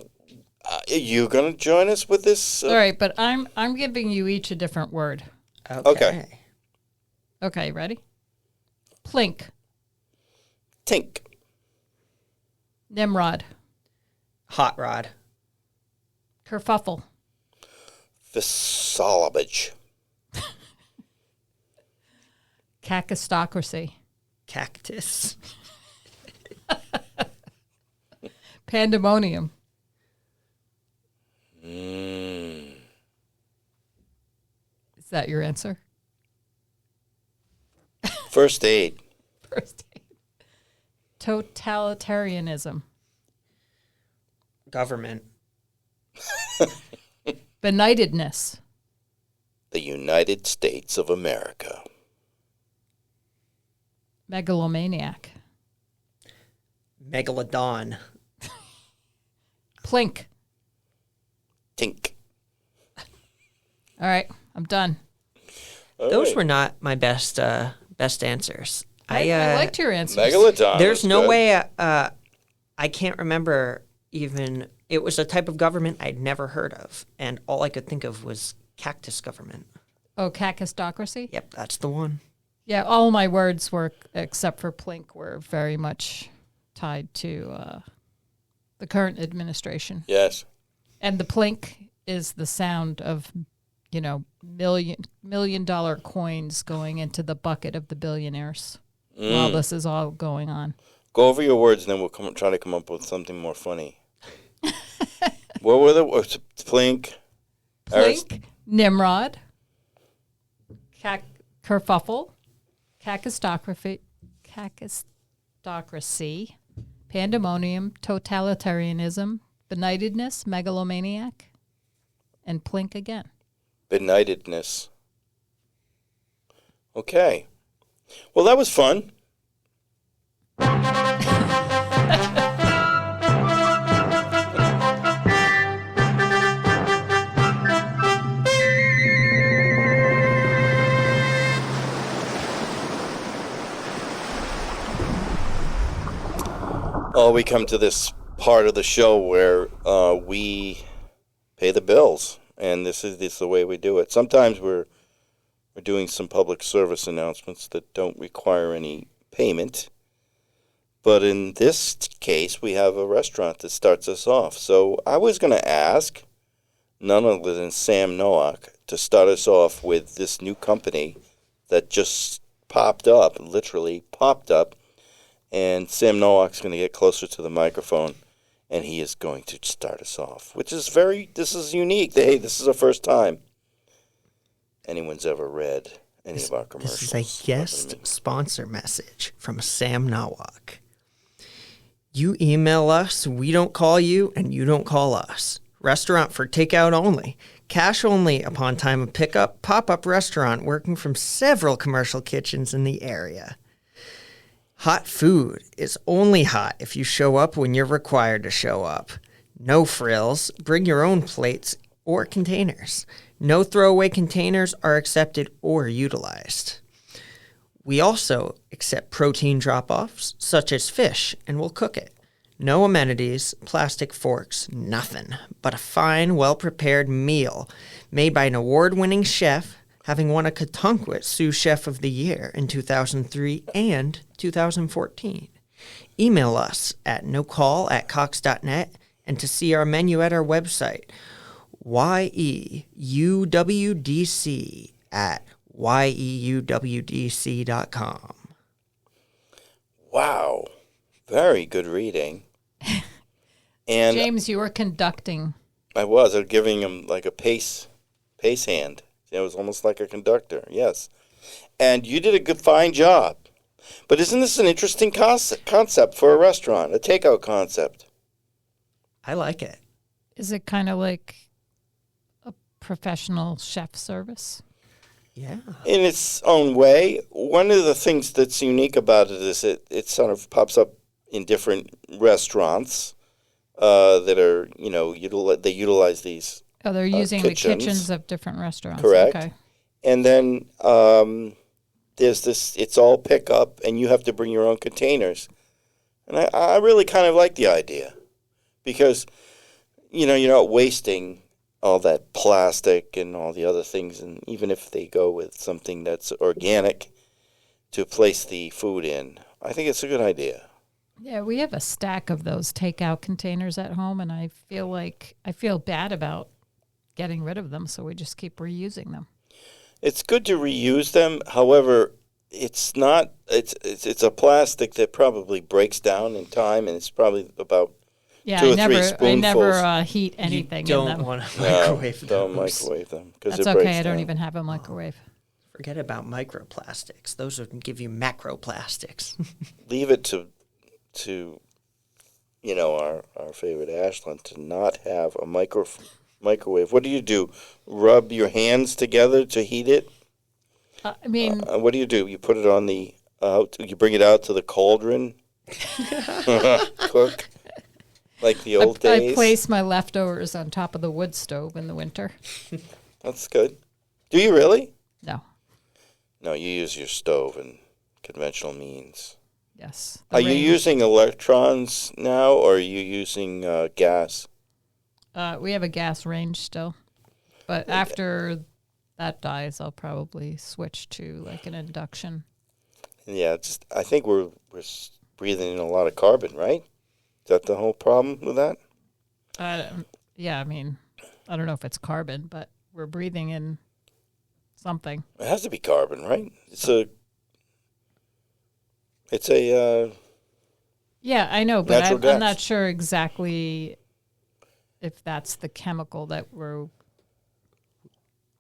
You gonna join us with this? All right, but I'm giving you each a different word. Okay. Okay, ready? Plink. Tink. Nimrod. Hot rod. Kerfuffle. Fissalabage. Cacistocracy. Cactus. Pandemonium. Is that your answer? First aid. First aid. Totalitarianism. Government. Benightedness. The United States of America. Megalomaniac. Megalodon. Plink. Tink. All right, I'm done. Those were not my best answers. I liked your answers. Megalodon. There's no good. way. I can't remember even. It was a type of government I'd never heard of, and all I could think of was cactus government. Oh, cacistocracy? Yep, that's the one. Yeah, all my words were, except for Plink, were very much tied to the current administration. Yes. And the plink is the sound of, $1 million coins going into the bucket of the billionaires while this is all going on. Go over your words, and then we'll try to come up with something more funny. What were the words? Plink. Plink, Nimrod, kerfuffle, cacistocracy, pandemonium, totalitarianism, benightedness, megalomaniac, and plink again. Benightedness. Okay. Well, that was fun. Oh, we come to this part of the show where we pay the bills, and this is the way we do it. Sometimes we're doing some public service announcements that don't require any payment, but in this case, we have a restaurant that starts us off. So I was going to ask none other than Sam Nowak to start us off with this new company that just popped up, literally popped up. And Sam Nowak's going to get closer to the microphone, and he is going to start us off, which is this is unique. Hey, this is the first time anyone's ever read any of our commercials. This is a guest sponsor message from Sam Nowak. You email us, we don't call you, and you don't call us. Restaurant for takeout only. Cash only upon time of pickup. Pop-up restaurant working from several commercial kitchens in the area. Hot food is only hot if you show up when you're required to show up. No frills. Bring your own plates or containers. No throwaway containers are accepted or utilized. We also accept protein drop-offs, such as fish, and we'll cook it. No amenities, plastic forks, nothing, but a fine, well-prepared meal made by an award-winning chef, having won a Katunkwit Sous Chef of the Year in 2003 and 2014. Email us at nocall@cox.net and to see our menu at our website, yeuwdc@yeuwdc.com. Wow. Very good reading. And James, you were conducting. I was giving him like a pace hand. It was almost like a conductor, yes. And you did a fine job. But isn't this an interesting concept for a restaurant, a takeout concept? I like it. Is it kind of like a professional chef service? Yeah. In its own way. One of the things that's unique about it is it sort of pops up in different restaurants that are, they utilize these. Oh, they're using kitchens. the kitchens of different restaurants. Correct. Okay. And then there's this, it's all pickup, and you have to bring your own containers. And I really kind of like the idea because, you're not wasting all that plastic and all the other things. And even if they go with something that's organic to place the food in, I think it's a good idea. Yeah, we have a stack of those takeout containers at home, and I feel bad about getting rid of them, so we just keep reusing them. It's good to reuse them. However, it's not. It's a plastic that probably breaks down in time, and it's probably about 2 or 3 spoonfuls. I never heat anything You in don't them. want to microwave No, those. don't microwave them because That's it breaks okay. I don't down. even have a microwave. Forget about microplastics. Those would give you macroplastics. Leave it to our favorite Ashland to not have a microwave. What do? Rub your hands together to heat it? I mean, What do? You put it on the you bring it out to the cauldron, cook like the old days. I place my leftovers on top of the wood stove in the winter. That's good. Do you really? No. No, you use your stove and conventional means. Yes. Are you using electrons now, or are you using gas? We have a gas range still, but after that dies, I'll probably switch to like an induction. Yeah, I think we're breathing in a lot of carbon, right? Is that the whole problem with that? Yeah, I mean, I don't know if it's carbon, but we're breathing in something. It has to be carbon, right? It's a Yeah, I know, but natural gas. I'm not sure exactly if that's the chemical that we're.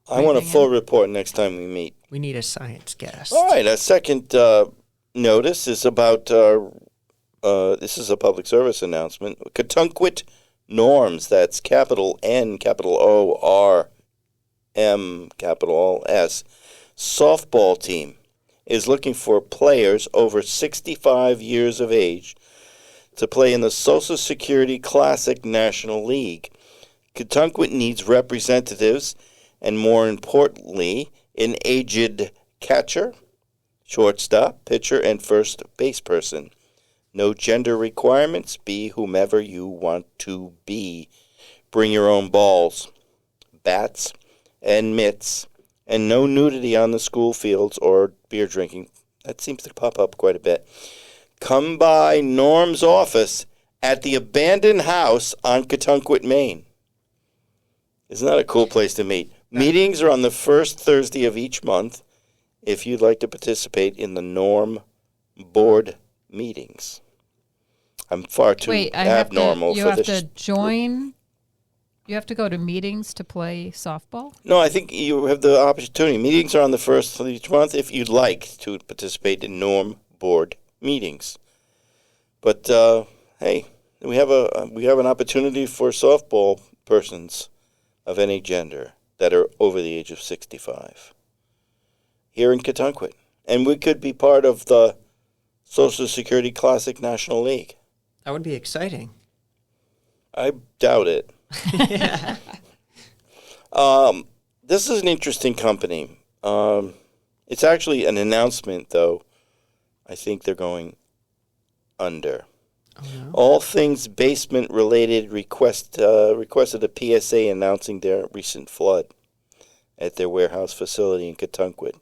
I want a breathing full in. report next time we meet. We need a science guest. All right, our second notice is about, this is a public service announcement. Cotuncquit Norms, that's capital N, capital O, R, M, capital S, softball team is looking for players over 65 years of age to play in the Social Security Classic National League. Cotuncquit needs representatives and, more importantly, an aged catcher, shortstop, pitcher, and first base person. No gender requirements. Be whomever you want to be. Bring your own balls, bats, and mitts, and no nudity on the school fields or beer drinking. That seems to pop up quite a bit. Come by Norm's office at the abandoned house on Cotuncquit, Maine. Isn't that a cool place to meet? Meetings are on the first Thursday of each month if you'd like to participate in the Norm board meetings. I'm far too Wait, abnormal you for have this. to join. You have to go to meetings to play softball? No, I think you have the opportunity. Meetings are on the first of each month if you'd like to participate in Norm board meetings. But hey, we have an opportunity for softball persons of any gender that are over the age of 65 here in Cotuncquit, and we could be part of the Social Security Classic National League. That would be exciting. I doubt it. This is an interesting company. It's actually an announcement, though. I think they're going under. Oh, no? All things basement related requested a PSA announcing their recent flood at their warehouse facility in Cotuncquit,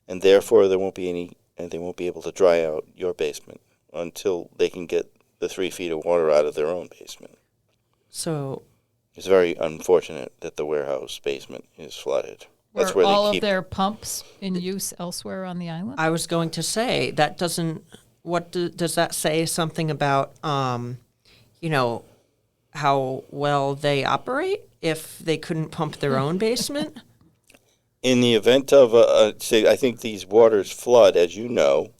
and therefore they won't be able to dry out your basement until they can get the 3 feet of water out of their own basement. So It's very unfortunate that the warehouse basement is flooded. That's Were where all they of keep. their pumps in use elsewhere on the island? I was going to say that doesn't. Does that say something about how well they operate if they couldn't pump their own basement? In the event of say, I think these waters flood, as you know.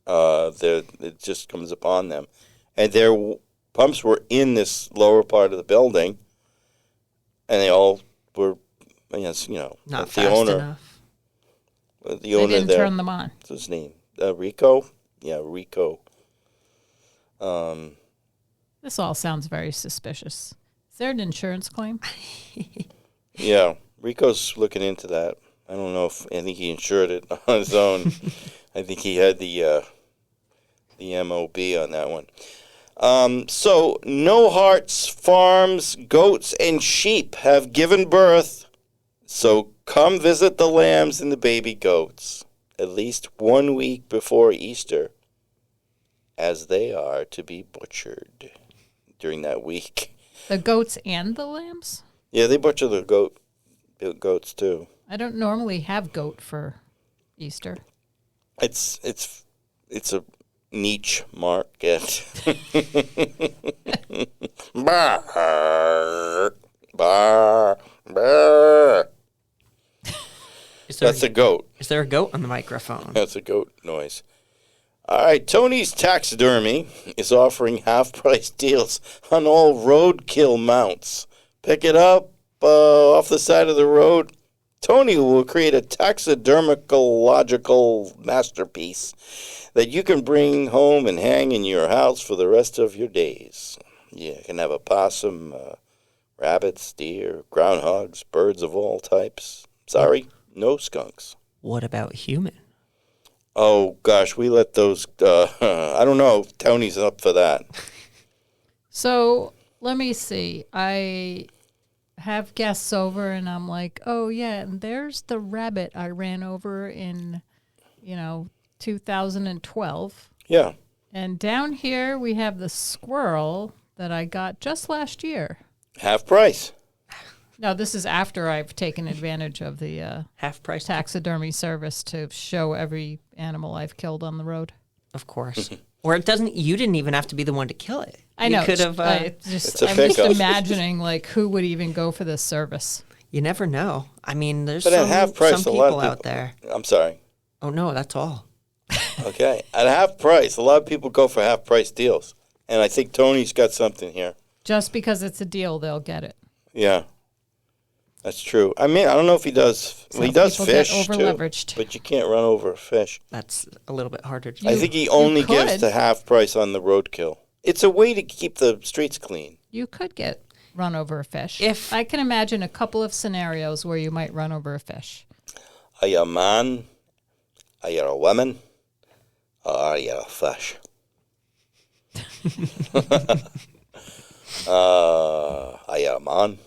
It just comes upon them, and their pumps were in this lower part of the building, and they all were, yes, Not the fast owner, enough. the They owner didn't there. turn them on. What's his name? Rico. Yeah, Rico. This all sounds very suspicious. Is there an insurance claim? Yeah, Rico's looking into that. I don't know if I think he insured it on his own. I think he had the MOB on that one. So, No Hearts Farms, goats, and sheep have given birth. So come visit the lambs and the baby goats at least 1 week before Easter, as they are to be butchered during that week. The goats and the lambs? Yeah, they butcher the goats too. I don't normally have goat for Easter. It's a niche market. Bark, bark, bark. That's a goat. Is there a goat on the microphone? That's a goat noise. All right, Tony's Taxidermy is offering half-price deals on all roadkill mounts. Pick it up off the side of the road. Tony will create a taxidermological masterpiece that you can bring home and hang in your house for the rest of your days. You can have a possum, rabbits, deer, groundhogs, birds of all types. Sorry, no skunks. What about human? Oh, gosh, we let those, I don't know if Tony's up for that. So let me see. I have guests over and I'm like, oh, yeah, and there's the rabbit I ran over in, 2012. Yeah. And down here we have the squirrel that I got just last year. Half price. No, this is after I've taken advantage of the Half price? taxidermy service to show every animal I've killed on the road. Of course. Or you didn't even have to be the one to kill it. I know. You could have, I'm It's a just pickup. imagining who would even go for this service. you never know. I mean, there's But at half price, some a lot people of out people- there. I'm sorry. Oh, no, that's all. Okay. At half price, a lot of people go for half price deals. And I think Tony's got something here. Just because it's a deal, they'll get it. Yeah. That's true. I mean, I don't know if he does. Well, he Some does people get fish, too. over-leveraged. But you can't run over a fish. That's a little bit harder to do. I think he only gives could. the half price on the roadkill. It's a way to keep the streets clean. You could get run over a fish. If- I can imagine a couple of scenarios where you might run over a fish. Are you a man? Are you a woman? Or are you a fish? Are you a man?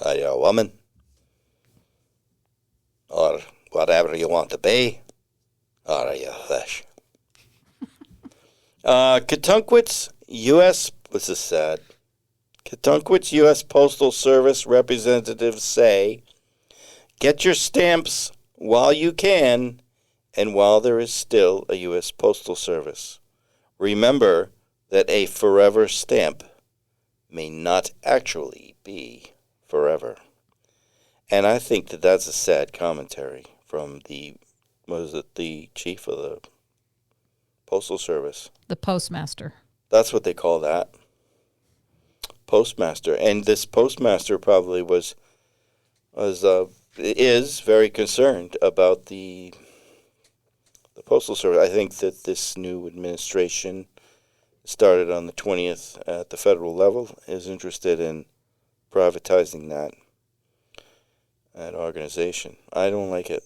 Are you a woman? Or whatever you want to be? Or are you a fish? Katunkwit's U.S. This is sad. Katunkwit's U.S. Postal Service representatives say, get your stamps while you can and while there is still a U.S. Postal Service. Remember that a forever stamp may not actually be forever. And I think that that's a sad commentary from the chief of the Postal Service. The postmaster. That's what they call that. Postmaster. And this postmaster probably is very concerned about the Postal Service. I think that this new administration started on the 20th at the federal level is interested in privatizing that organization. I don't like it.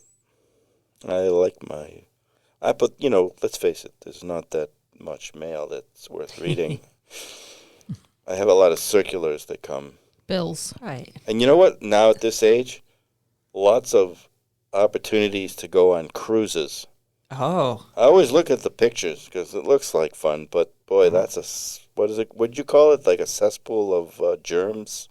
Let's face it, there's not that much mail that's worth reading. I have a lot of circulars that come. Bills. Right. And you know what? Now at this age, lots of opportunities to go on cruises. Oh, I always look at the pictures because it looks like fun, but boy, that's what is it? What'd you call it? Like a cesspool of germs?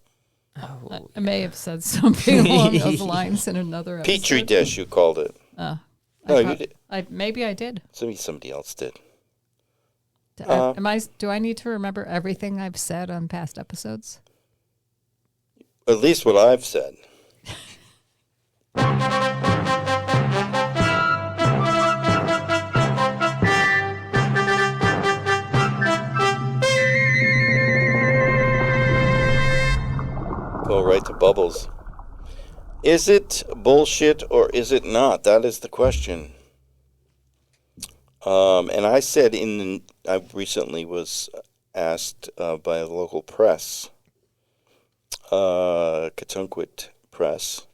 I may have said something along those lines in another episode. Petri dish, you called it. No, you did. Maybe I did. Maybe somebody else did. Do I need to remember everything I've said on past episodes? At least what I've said. Go right to Bubbles. Is it bullshit or is it not? That is the question. And I said I recently was asked by the local press, Katunkwit Press,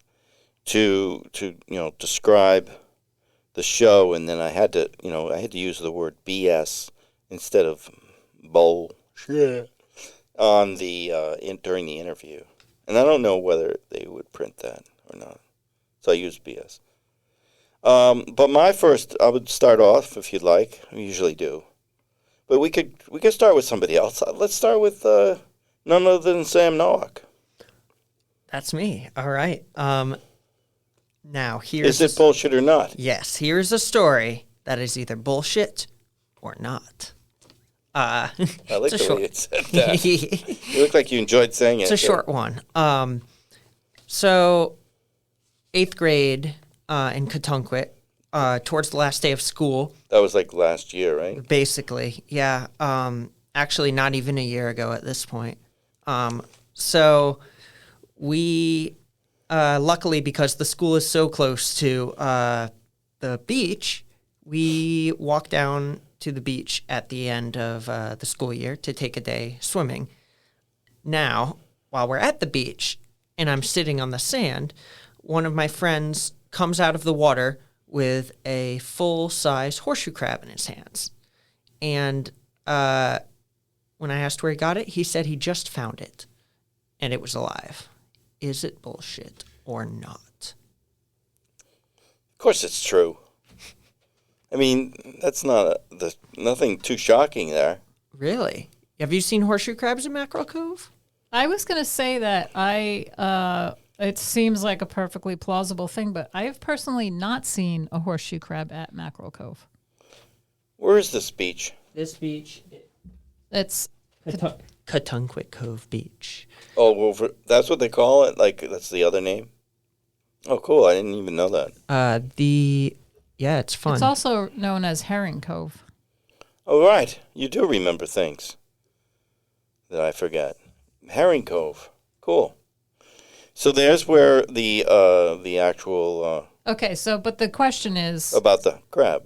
to describe the show, and then I had to use the word BS instead of bullshit on during the interview. And I don't know whether they would print that or not. So I used BS. But I would start off, if you'd like. We usually do. But we could start with somebody else. Let's start with none other than Sam Nowak. that's me. All right. Now, here's... Is it bullshit or not? Yes, here's a story that is either bullshit or not. I like the way you said that. You look like you enjoyed saying it. It's a short one. So, 8th grade in Katunkwit, towards the last day of school. That was like last year, right? Basically, yeah. Actually, not even a year ago at this point. So, we, luckily, because the school is so close to the beach, we walked down to the beach at the end of the school year to take a day swimming. Now, while we're at the beach and I'm sitting on the sand, one of my friends comes out of the water with a full-size horseshoe crab in his hands. And when I asked where he got it, he said he just found it and it was alive. Is it bullshit or not? Of course it's true. I mean, that's nothing too shocking there. Really? Have you seen horseshoe crabs in Mackerel Cove? I was going to say that it seems like a perfectly plausible thing, but I have personally not seen a horseshoe crab at Mackerel Cove. Where is this beach? This beach. It's Katunkwit Cove Beach. Oh, well, that's what they call it? Like, that's the other name? Oh, cool. I didn't even know that. Yeah, it's fun. It's also known as Herring Cove. Oh, right. You do remember things that I forget. Herring Cove. Cool. So there's where the actual... Okay, but the question is... About the crab.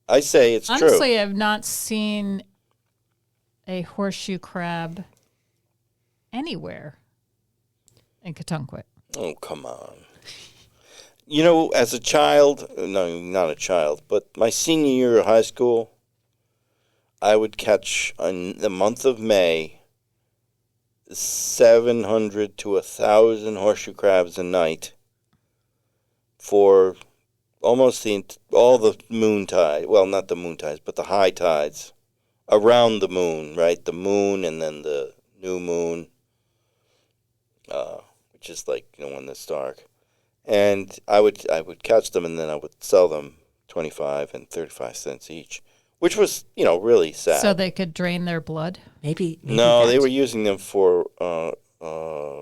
I say it's true. Honestly, I've not seen a horseshoe crab anywhere in Katunkwit. Oh, come on. You know, as a child, no, not a child, but my senior year of high school, I would catch, in the month of May, 700 to 1,000 horseshoe crabs a night for almost all the moon tide. Well, not the moon tides, but the high tides around the moon, right? The moon and then the new moon, which is like, when it's dark. And I would catch them, and then I would sell them 25 and 35 cents each, which was, really sad. So they could drain their blood? Maybe no, they were using them for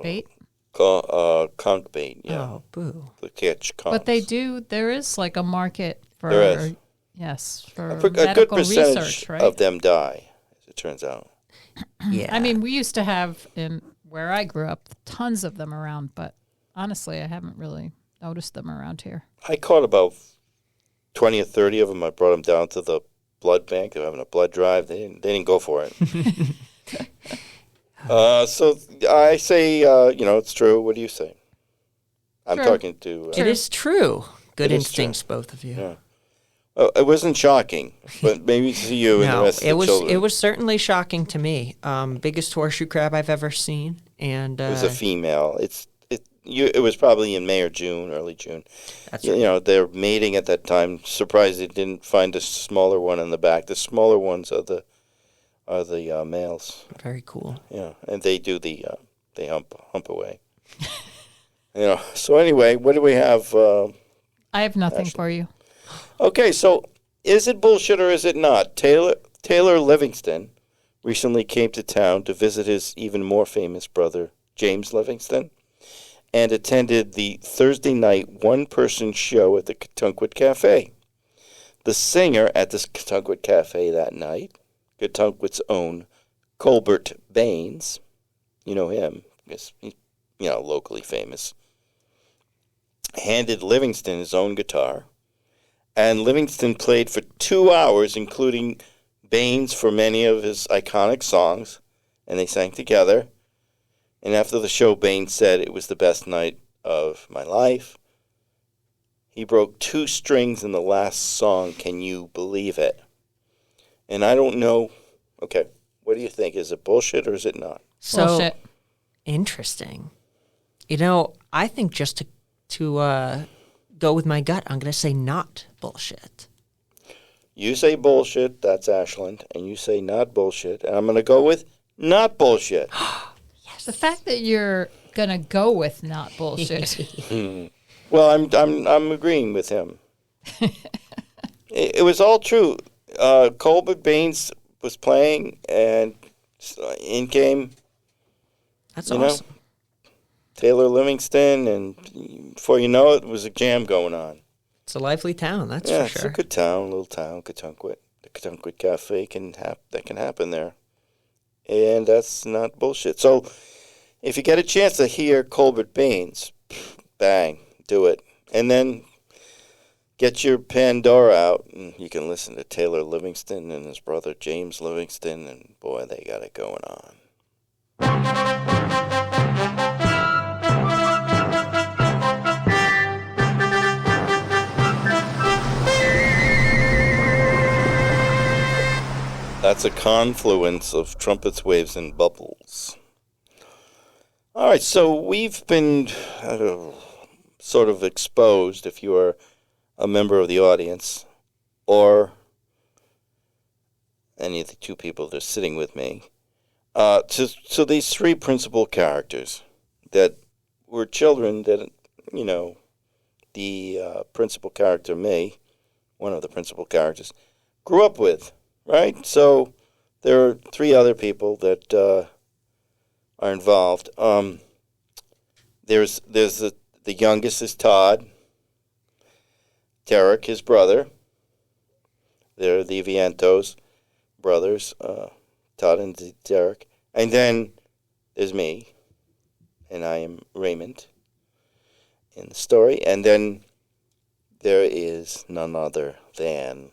Bait? Conch bait, yeah. Oh, boo. To catch conchs. But there is like a market for... There is. Yes, for a good medical percentage research, right? of them die, as it turns out. Yeah. I mean, we used to have, where I grew up, tons of them around, but honestly, I haven't really noticed them around here. I caught about 20 or 30 of them. I brought them down to the blood bank. They were having a blood drive. They didn't go for it. So I say, it's true. What do you say? I'm True. talking to... It is true. Good It is instincts, true. both of you. Yeah. It wasn't shocking, but maybe to you and the No, rest of the children. it was certainly shocking to me. Biggest horseshoe crab I've ever seen, and It was a female. it was probably in May or June, early June. That's You know, they're mating at that time. Surprised they didn't find a smaller one in the back. The smaller ones are the males. very cool. Yeah, and they do they hump away. So anyway, what do we have? I have nothing for you. Okay, so is it bullshit or is it not? Taylor Livingston recently came to town to visit his even more famous brother, James Livingston, and attended the Thursday night one-person show at the Katunkwit Cafe. The singer at this Katunkwit Cafe that night, Katunkwit's own Colbert Baines, you know him, because he's locally famous, handed Livingston his own guitar, and Livingston played for 2 hours, including Baines for many of his iconic songs, and they sang together. And after the show, Baines said it was the best night of my life. He broke 2 strings in the last song. Can you believe it? And I don't know. Okay, what do you think? Is it bullshit or is it not? So Bullshit. interesting. I think just to go with my gut, I'm going to say not bullshit. You say bullshit, that's Ashland, and you say not bullshit, and I'm going to go with not bullshit. The fact that you're gonna go with not bullshit. Well, I'm agreeing with him. It was all true. Colbert Baines was playing, and in came That's you know awesome. Taylor Livingston, and before you know it, was a jam going on. It's a lively town, that's Yeah, for it's sure. a good town, little town, Katunkwit. The Katunkwit Cafe that can happen there, and that's not bullshit. So, if you get a chance to hear Colbert Baines, bang, do it, and then get your Pandora out, and you can listen to Taylor Livingston and his brother James Livingston, and boy, they got it going on. That's a confluence of trumpets, waves, and bubbles. All right, so we've been sort of exposed, if you are a member of the audience, or any of the 2 people that are sitting with me, to these 3 principal characters that were children that, the principal character, me, one of the principal characters, grew up with. Right? So there are 3 other people that are involved. There's the youngest is Todd. Derek, his brother. They're the Vientos brothers, Todd and Derek. And then there's me, and I am Raymond in the story. And then there is none other than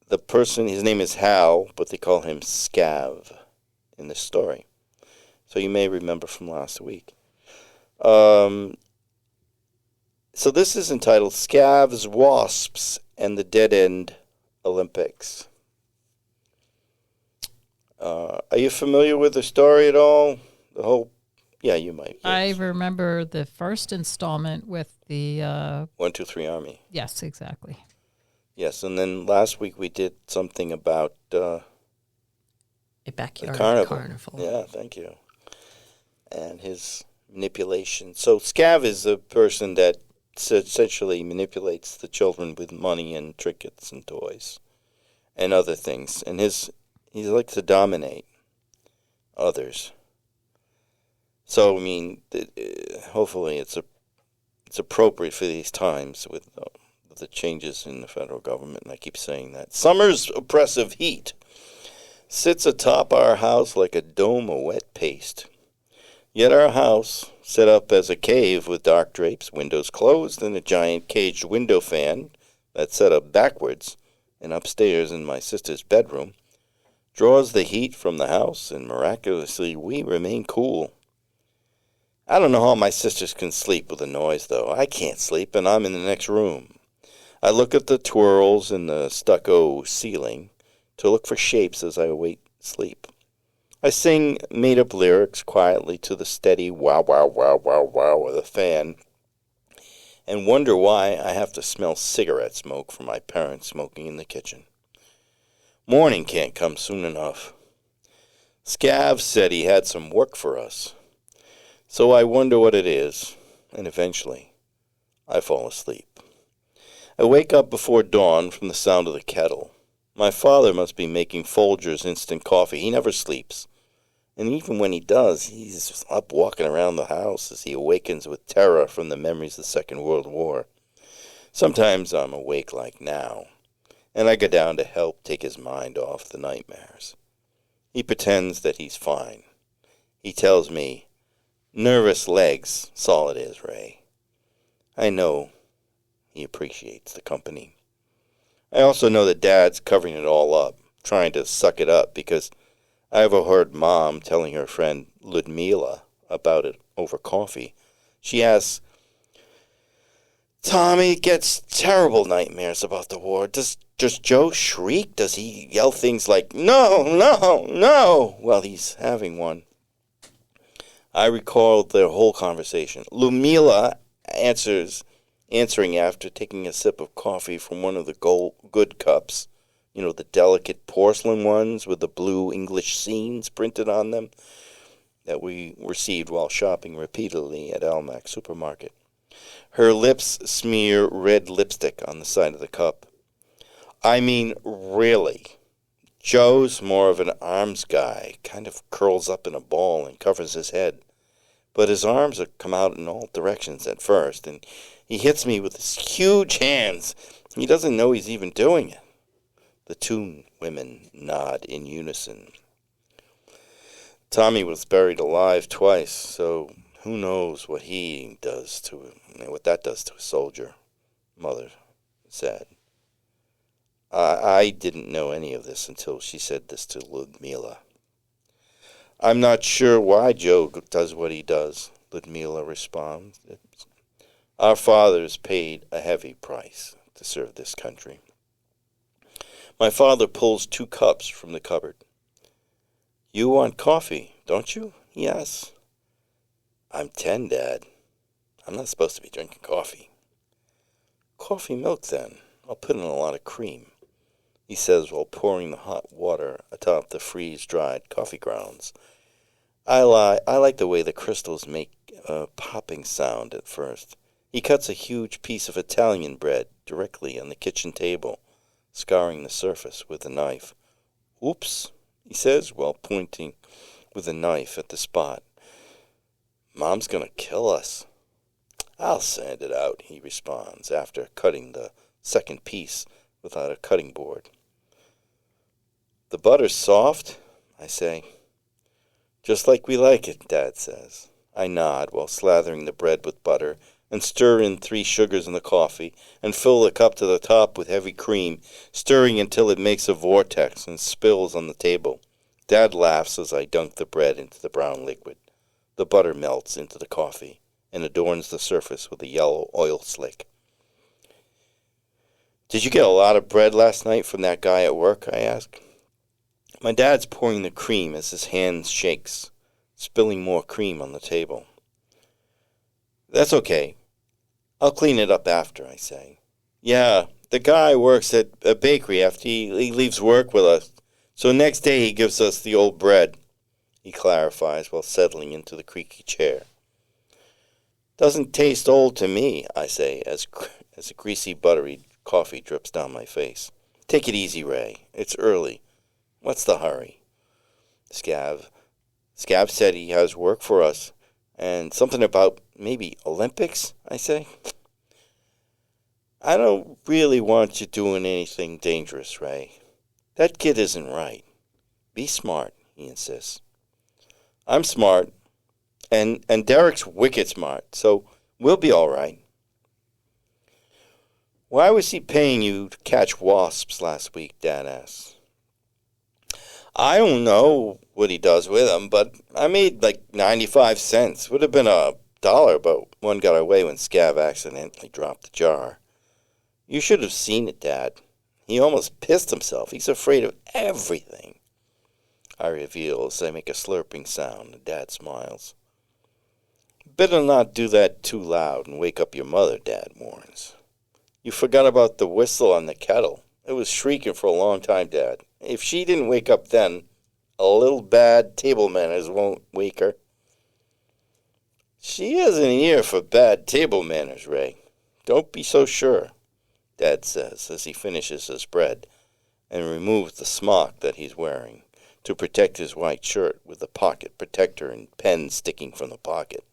the person. His name is Hal, but they call him Scav in this story. So you may remember from last week. So this is entitled Scav's Wasps and the Dead End Olympics. Are you familiar with the story at all? Yeah, you might. Yes. I remember the first installment with the 1, 2, 3 Army. yes, exactly. Yes, and then last week we did something about A the backyard carnival. Yeah, thank you. And his manipulation. So Scav is a person that essentially manipulates the children with money and trinkets and toys and other things. And he likes to dominate others. So, I mean, hopefully it's appropriate for these times with the changes in the federal government, and I keep saying that. Summer's oppressive heat sits atop our house like a dome of wet paste. Yet our house, set up as a cave with dark drapes, windows closed, and a giant caged window fan that's set up backwards and upstairs in my sister's bedroom, draws the heat from the house, and miraculously we remain cool. I don't know how my sisters can sleep with the noise, though. I can't sleep, and I'm in the next room. I look at the twirls in the stucco ceiling to look for shapes as I await sleep. I sing made-up lyrics quietly to the steady wow, wow, wow, wow, wow of the fan, and wonder why I have to smell cigarette smoke from my parents smoking in the kitchen. Morning can't come soon enough. Scav said he had some work for us, so I wonder what it is, and eventually I fall asleep. I wake up before dawn from the sound of the kettle. My father must be making Folgers instant coffee. He never sleeps. And even when he does, he's up walking around the house as he awakens with terror from the memories of the Second World War. Sometimes I'm awake like now, and I go down to help take his mind off the nightmares. He pretends that he's fine. He tells me, "Nervous legs, that's all it is, Ray." I know he appreciates the company. I also know that Dad's covering it all up, trying to suck it up, because I overheard Mom telling her friend Ludmila about it over coffee. She asks, "Tommy gets terrible nightmares about the war. Does Joe shriek? Does he yell things like, 'No, no, no,' while he's having one?" I recalled their whole conversation. Ludmila answering after taking a sip of coffee from one of the good cups. You know, the delicate porcelain ones with the blue English scenes printed on them that we received while shopping repeatedly at Almac Supermarket. Her lips smear red lipstick on the side of the cup. I mean, really. Joe's more of an arms guy, kind of curls up in a ball and covers his head. But his arms come out in all directions at first, and he hits me with his huge hands. He doesn't know he's even doing it. The two women nod in unison. Tommy was buried alive twice, so who knows what that does to a soldier, Mother said. I didn't know any of this until she said this to Ludmila. "I'm not sure why Joe does what he does," Ludmila responds. "Our fathers paid a heavy price to serve this country." My father pulls 2 cups from the cupboard. "You want coffee, don't you?" he asks. "I'm 10, Dad. I'm not supposed to be drinking coffee." "Coffee milk, then. I'll put in a lot of cream," he says while pouring the hot water atop the freeze-dried coffee grounds. I like the way the crystals make a popping sound at first. He cuts a huge piece of Italian bread directly on the kitchen table, scarring the surface with a knife. "Oops," he says while pointing with a knife at the spot. "Mom's gonna kill us." "I'll sand it out," he responds after cutting the second piece without a cutting board. "The butter's soft," I say. "Just like we like it," Dad says. I nod while slathering the bread with butter and stir in 3 sugars in the coffee and fill the cup to the top with heavy cream, stirring until it makes a vortex and spills on the table. Dad laughs as I dunk the bread into the brown liquid. The butter melts into the coffee and adorns the surface with a yellow oil slick. "Did you get a lot of bread last night from that guy at work?" I ask. My dad's pouring the cream as his hand shakes, spilling more cream on the table. "That's okay. I'll clean it up after," I say. "Yeah, the guy works at a bakery after he leaves work with us, so next day he gives us the old bread," he clarifies while settling into the creaky chair. "Doesn't taste old to me," I say as a greasy, buttery coffee drips down my face. "Take it easy, Ray. It's early. What's the hurry?" Scav said he has work for us, and something about maybe Olympics, I say. "I don't really want you doing anything dangerous, Ray. That kid isn't right. Be smart," he insists. "I'm smart, and Derek's wicked smart, so we'll be all right." "Why was he paying you to catch wasps last week?" Dad asks. "I don't know what he does with them, but I made like 95 cents. Would have been $1, but one got away when Scav accidentally dropped the jar. You should have seen it, Dad. He almost pissed himself. He's afraid of everything." I reveal as I make a slurping sound, and Dad smiles. Better not do that too loud and wake up your mother, Dad warns. You forgot about the whistle on the kettle. It was shrieking for a long time, Dad. If she didn't wake up then, a little bad table manners won't wake her. She has an ear for bad table manners, Ray. Don't be so sure, Dad says as he finishes his bread and removes the smock that he's wearing to protect his white shirt with the pocket protector and pen sticking from the pocket.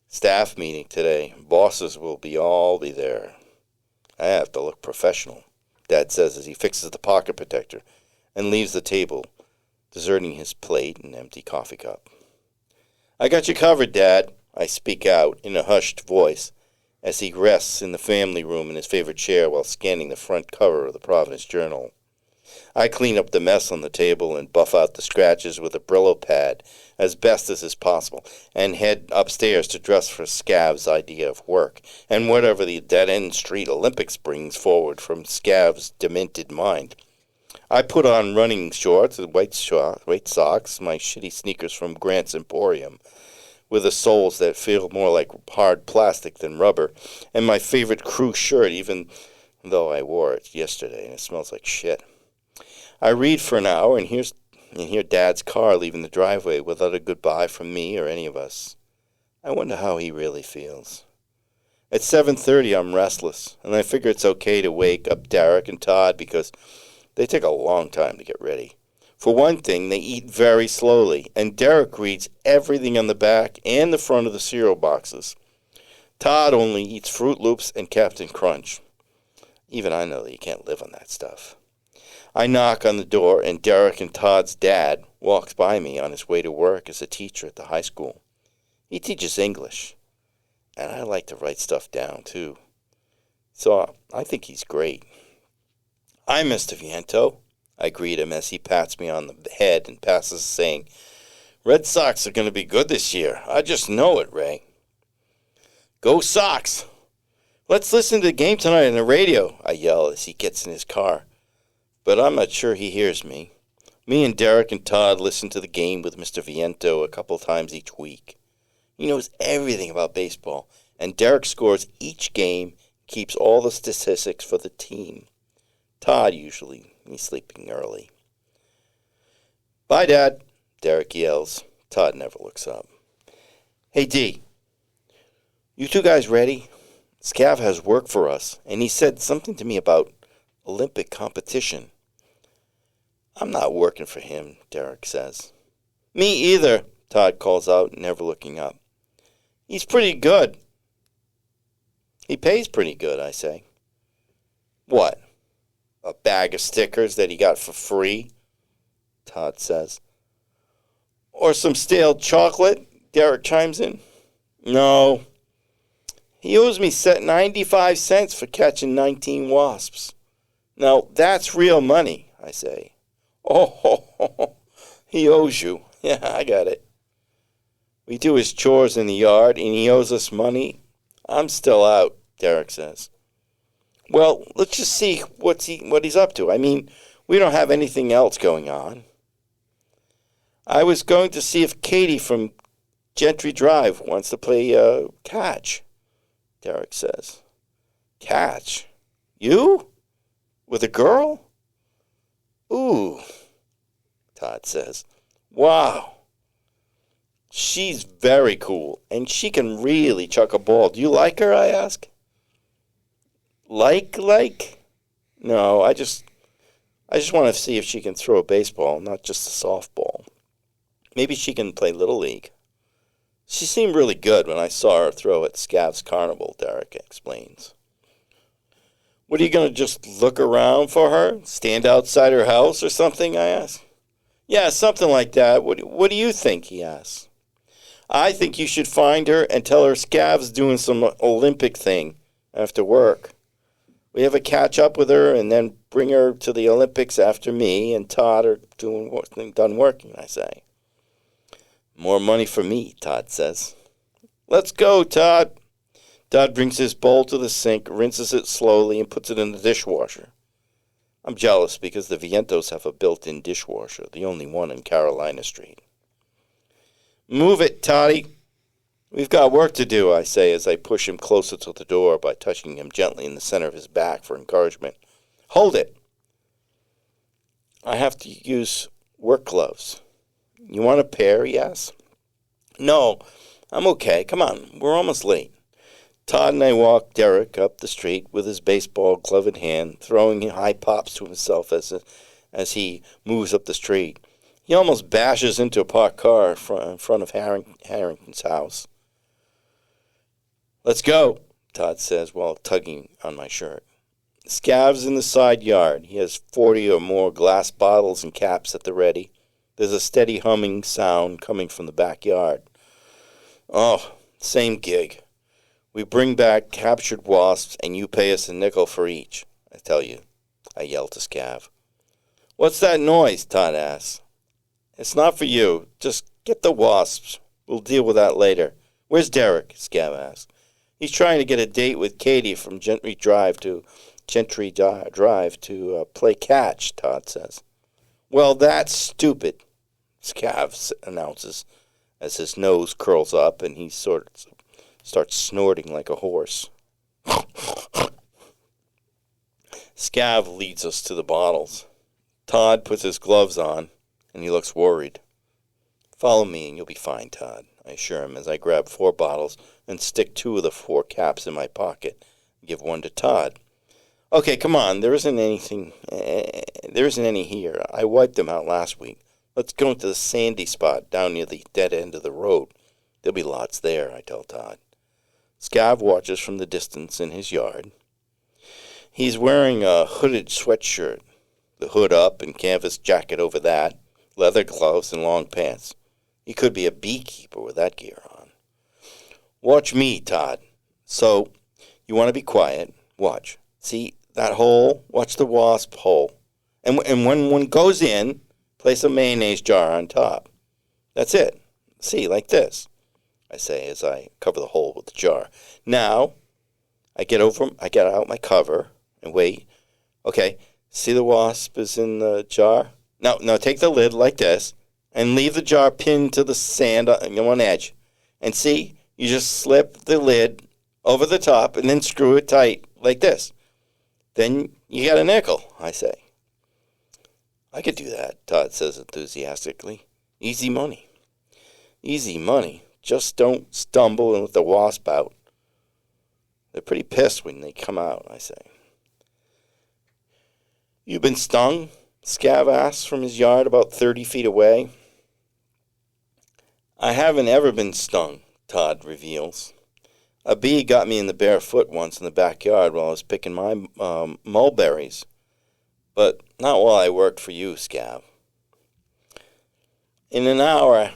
Staff meeting today. Bosses will all be there. I have to look professional, Dad says as he fixes the pocket protector and leaves the table, deserting his plate and empty coffee cup. I got you covered, Dad, I speak out in a hushed voice as he rests in the family room in his favorite chair while scanning the front cover of the Providence Journal. I clean up the mess on the table and buff out the scratches with a Brillo pad as best as is possible and head upstairs to dress for Scav's idea of work and whatever the dead-end street Olympics brings forward from Scav's demented mind. I put on running shorts and white socks, my shitty sneakers from Grant's Emporium, with the soles that feel more like hard plastic than rubber, and my favorite crew shirt, even though I wore it yesterday and it smells like shit. I read for an hour and hear Dad's car leaving the driveway without a goodbye from me or any of us. I wonder how he really feels. At 7:30 I'm restless, and I figure it's okay to wake up Derek and Todd because they take a long time to get ready. For one thing, they eat very slowly, and Derek reads everything on the back and the front of the cereal boxes. Todd only eats Fruit Loops and Captain Crunch. Even I know that you can't live on that stuff. I knock on the door, and Derek and Todd's dad walks by me on his way to work as a teacher at the high school. He teaches English, and I like to write stuff down, too. So I think he's great. "Hi, Mr. Viento," I greet him as he pats me on the head and passes saying, "Red Sox are going to be good this year. I just know it, Ray." "Go Sox! Let's listen to the game tonight on the radio," I yell as he gets in his car. But I'm not sure he hears me. Me and Derek and Todd listen to the game with Mr. Viento a couple times each week. He knows everything about baseball, and Derek scores each game, keeps all the statistics for the team. Todd usually, he's sleeping early. "Bye, Dad," Derek yells. Todd never looks up. "Hey, D, you two guys ready? Scav has work for us, and he said something to me about Olympic competition." "I'm not working for him," Derek says. "Me either," Todd calls out, never looking up. "He's pretty good." "He pays pretty good," I say. "What? A bag of stickers that he got for free?" Todd says. "Or some stale chocolate?" Derek chimes in. "No. He owes me 95 cents for catching 19 wasps. Now, that's real money," I say. Oh, he owes you. Yeah, I got it. We do his chores in the yard, and he owes us money. I'm still out, Derek says. "Well, let's just see what he's up to. I mean, we don't have anything else going on." "I was going to see if Katie from Gentry Drive wants to play catch," Derek says. "Catch? You? With a girl?" "Ooh," Todd says. "Wow. She's very cool, and she can really chuck a ball. Do you like her?" I ask. Like? No, I just want to see if she can throw a baseball, not just a softball. Maybe she can play Little League. She seemed really good when I saw her throw at Scav's Carnival," Derek explains. "What, are you going to just look around for her? Stand outside her house or something?" I ask. "Yeah, something like that. What do you think?" he asks. "I think you should find her and tell her Scav's doing some Olympic thing after work. We have a catch-up with her and then bring her to the Olympics after me and Todd are done working," I say. "More money for me," Todd says. "Let's go, Todd." Todd brings his bowl to the sink, rinses it slowly, and puts it in the dishwasher. I'm jealous because the Vientos have a built-in dishwasher, the only one in Carolina Street. Move it, Toddy. We've got work to do, I say as I push him closer to the door by touching him gently in the center of his back for encouragement. Hold it. I have to use work gloves. You want a pair, he asks. No, I'm okay. Come on, we're almost late. Todd and I walk Derek up the street with his baseball glove in hand, throwing high pops to himself as he moves up the street. He almost bashes into a parked car in front of Harrington's house. Let's go, Todd says while tugging on my shirt. Scav's in the side yard. He has 40 or more glass bottles and caps at the ready. There's a steady humming sound coming from the backyard. Oh, same gig. We bring back captured wasps, and you pay us a nickel for each, I tell you, I yell to Scav. What's that noise? Todd asks. It's not for you. Just get the wasps. We'll deal with that later. Where's Derek? Scav asks. He's trying to get a date with Katie from Gentry Drive to play catch, Todd says. Well, that's stupid, Scav announces as his nose curls up and he sort of starts snorting like a horse. Scav leads us to the bottles. Todd puts his gloves on, and he looks worried. Follow me and you'll be fine, Todd, I assure him as I grab 4 bottles and stick 2 of the 4 caps in my pocket and give one to Todd. Okay, come on, there isn't any here. I wiped them out last week. Let's go into the sandy spot down near the dead end of the road. There'll be lots there, I tell Todd. Scav watches from the distance in his yard. He's wearing a hooded sweatshirt, the hood up and canvas jacket over that, leather gloves and long pants. He could be a beekeeper with that gear on. Watch me, Todd. So, you want to be quiet. Watch. See that hole? Watch the wasp hole. And when one goes in, place a mayonnaise jar on top. That's it. See, like this, I say as I cover the hole with the jar. Now, I get out my cover and wait. Okay, see the wasp is in the jar? Now take the lid like this and leave the jar pinned to the sand on one edge. And see, you just slip the lid over the top and then screw it tight like this. Then you got a nickel, I say. I could do that, Todd says enthusiastically. Easy money. Easy money. Just don't stumble and let the wasp out. They're pretty pissed when they come out, I say. You been stung? Scav asks from his yard about 30 feet away. I haven't ever been stung, Todd reveals. A bee got me in the bare foot once in the backyard while I was picking my mulberries. But not while I worked for you, Scav. In an hour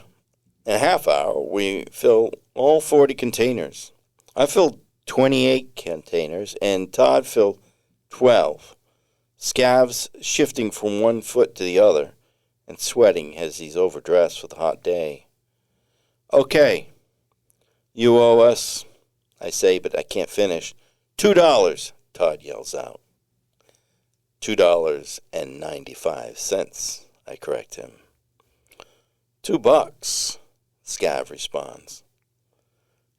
and a half hour, we fill all 40 containers. I filled 28 containers, and Todd filled 12. Scav's shifting from one foot to the other and sweating as he's overdressed for the hot day. Okay, you owe us, I say, but I can't finish. $2, Todd yells out. $2.95, I correct him. $2, Scav responds.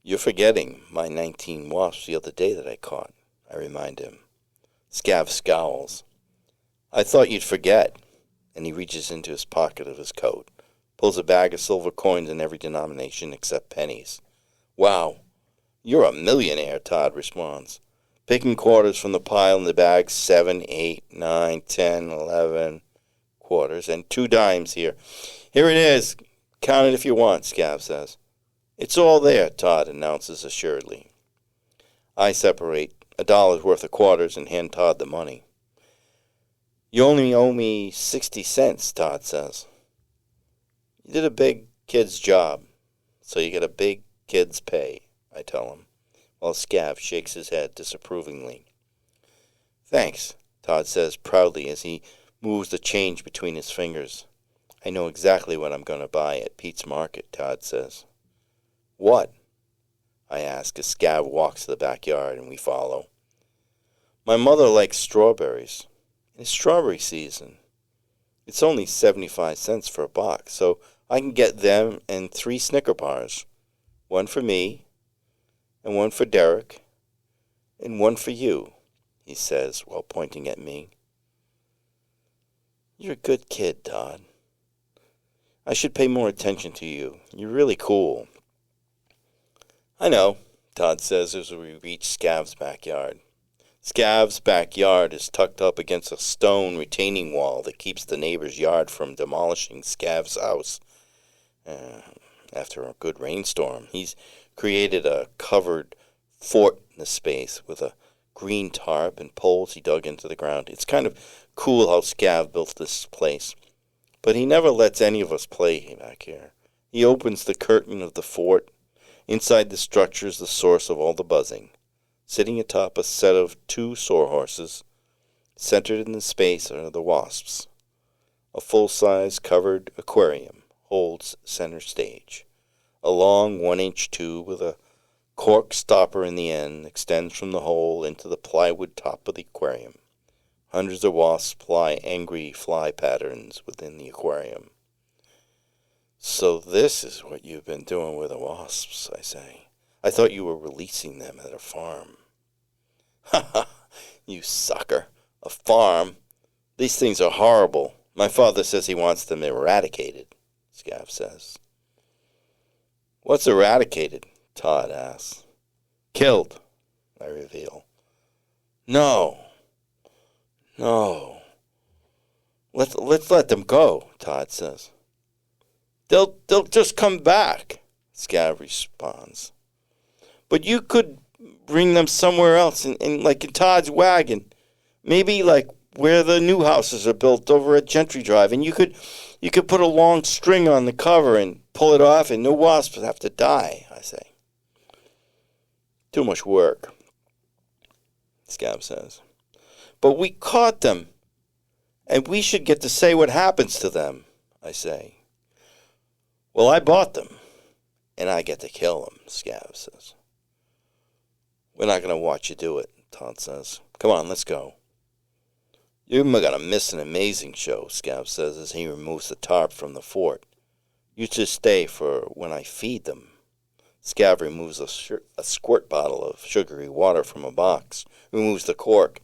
You're forgetting my 19 wasps the other day that I caught, I remind him. Scav scowls. I thought you'd forget, and he reaches into his pocket of his coat, pulls a bag of silver coins in every denomination except pennies. Wow, you're a millionaire, Todd responds, picking quarters from the pile in the bag, 7, 8, 9, 10, 11 quarters, and 2 dimes here. Here it is. Count it if you want, Scav says. It's all there, Todd announces assuredly. I separate $1 worth of quarters and hand Todd the money. You only owe me 60 cents, Todd says. You did a big kid's job, so you get a big kid's pay, I tell him, while Scav shakes his head disapprovingly. Thanks, Todd says proudly as he moves the change between his fingers. I know exactly what I'm going to buy at Pete's Market, Todd says. What? I ask as Scav walks to the backyard and we follow. My mother likes strawberries. and it's strawberry season. It's only 75 cents for a box, so I can get them and 3 Snicker bars. One for me, and one for Derek, and one for you, he says while pointing at me. You're a good kid, Todd. I should pay more attention to you. You're really cool. I know, Todd says as we reach Scav's backyard. Scav's backyard is tucked up against a stone retaining wall that keeps the neighbor's yard from demolishing Scav's house. After a good rainstorm, he's created a covered fort in the space with a green tarp and poles he dug into the ground. It's kind of cool how Scav built this place. But he never lets any of us play back here. He opens the curtain of the fort. Inside the structure is the source of all the buzzing. Sitting atop a set of 2 sawhorses, centered in the space are the wasps. A full-size covered aquarium holds center stage. A long 1-inch tube with a cork stopper in the end extends from the hole into the plywood top of the aquarium. Hundreds of wasps ply angry fly patterns within the aquarium. So this is what you've been doing with the wasps, I say. I thought you were releasing them at a farm. Ha ha, you sucker. A farm? These things are horrible. My father says he wants them eradicated, Scav says. What's eradicated? Todd asks. Killed, I reveal. No. Let's let them go, Todd says. They'll just come back, Scav responds. But you could bring them somewhere else, like in Todd's wagon. Maybe like where the new houses are built over at Gentry Drive, and you could put a long string on the cover and pull it off, and no wasps have to die, I say. Too much work, Scav says. But we caught them, and we should get to say what happens to them, I say. Well, I bought them, and I get to kill them, Scav says. We're not going to watch you do it, Todd says. Come on, let's go. You're going to miss an amazing show, Scav says as he removes the tarp from the fort. You should stay for when I feed them. Scav removes a squirt bottle of sugary water from a box, removes the cork,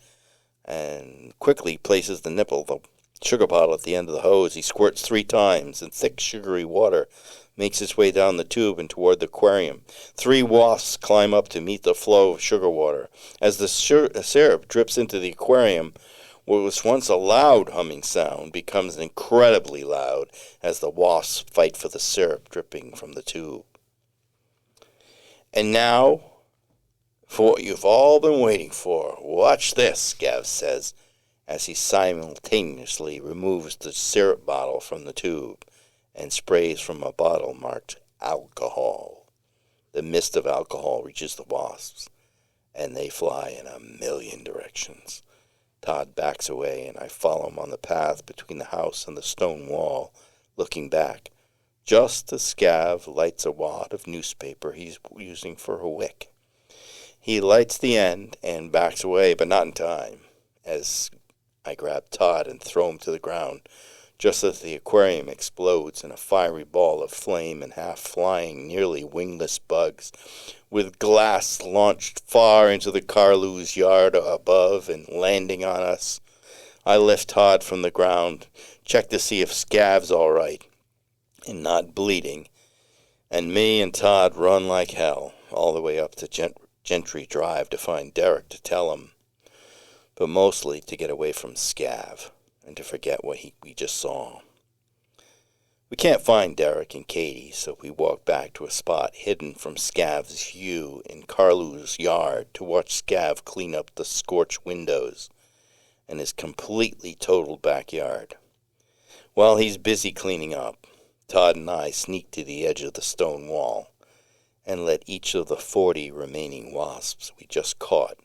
and quickly places the nipple, the sugar bottle at the end of the hose. He squirts 3 times, and thick sugary water makes its way down the tube and toward the aquarium. 3 wasps climb up to meet the flow of sugar water. As the syrup drips into the aquarium, what was once a loud humming sound becomes incredibly loud as the wasps fight for the syrup dripping from the tube. And now, for what you've all been waiting for, watch this, Scav says, as he simultaneously removes the syrup bottle from the tube and sprays from a bottle marked alcohol. The mist of alcohol reaches the wasps, and they fly in 1,000,000 directions. Todd backs away, and I follow him on the path between the house and the stone wall, looking back, just as Scav lights a wad of newspaper he's using for a wick. He lights the end and backs away, but not in time, as I grab Todd and throw him to the ground, just as the aquarium explodes in a fiery ball of flame and half-flying, nearly wingless bugs, with glass launched far into the Carlew's yard above and landing on us. I lift Todd from the ground, check to see if Scav's all right and not bleeding, and me and Todd run like hell all the way up to Gentry Drive to find Derek to tell him, but mostly to get away from Scav and to forget what we just saw. We can't find Derek and Katie, so we walk back to a spot hidden from Scav's view in Carlew's yard to watch Scav clean up the scorched windows and his completely totaled backyard. While he's busy cleaning up, Todd and I sneak to the edge of the stone wall and let each of the 40 remaining wasps we just caught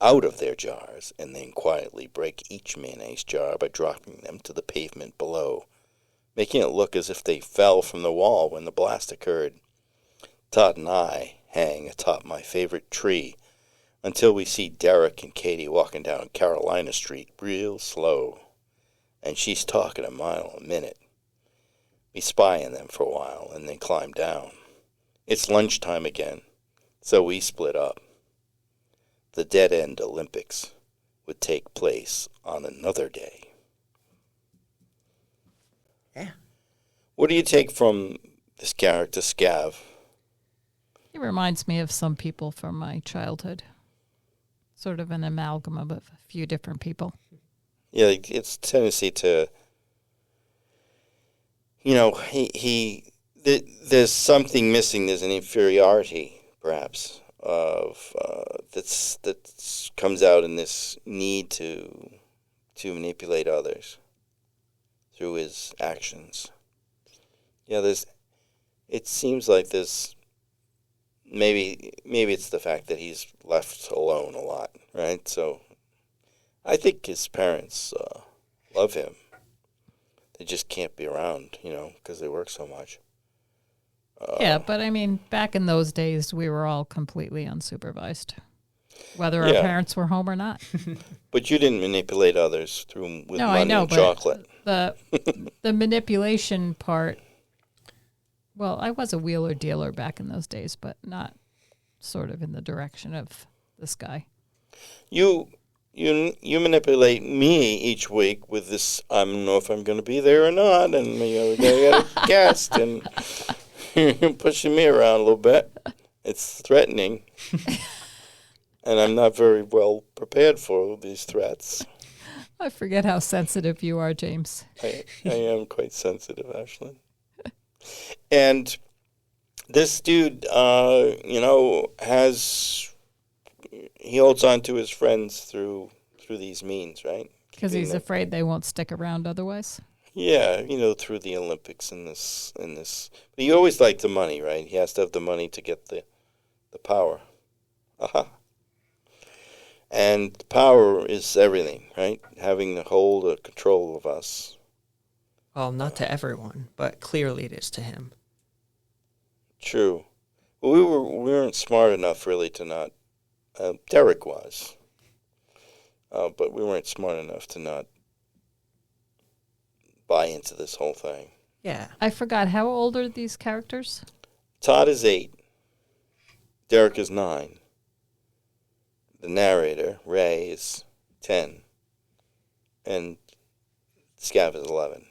out of their jars, and then quietly break each mayonnaise jar by dropping them to the pavement below, making it look as if they fell from the wall when the blast occurred. Todd and I hang atop my favorite tree until we see Derek and Katie walking down Carolina Street real slow, and she's talking a mile a minute. We spy on them for a while and then climb down. It's lunchtime again, so we split up. The dead-end Olympics would take place on another day. Yeah. What do you take from this character, Scav? He reminds me of some people from my childhood. Sort of an amalgam of a few different people. Yeah, it's tendency to, there's something missing. There's an inferiority, perhaps, of that comes out in this need to manipulate others through his actions. Yeah, it seems like there's maybe it's the fact that he's left alone a lot, right? So I think his parents love him. They just can't be around, because they work so much. Yeah, but I mean, back in those days, we were all completely unsupervised, whether our Yeah. parents were home or not. But you didn't manipulate others with No, money I know, and but chocolate. the manipulation part. Well, I was a wheeler dealer back in those days, but not sort of in the direction of this guy. You manipulate me each week with this. I don't know if I'm going to be there or not, and we got a guest, and you're pushing me around a little bit. It's threatening, and I'm not very well prepared for these threats. I forget how sensitive you are, James. I am quite sensitive, Ashlyn. And this dude, he holds on to his friends through these means, right? Because Keeping he's them- afraid they won't stick around otherwise. Yeah, through the Olympics and this. But he always liked the money, right? He has to have the money to get the power. Aha. And power is everything, right? Having the hold or control of us. Well, not to everyone, but clearly it is to him. True. Well, we weren't smart enough really to not. Derek was, but we weren't smart enough to not buy into this whole thing. Yeah. I forgot, how old are these characters? Todd is 8. Derek is 9. The narrator, Ray, is 10. And Scav is 11.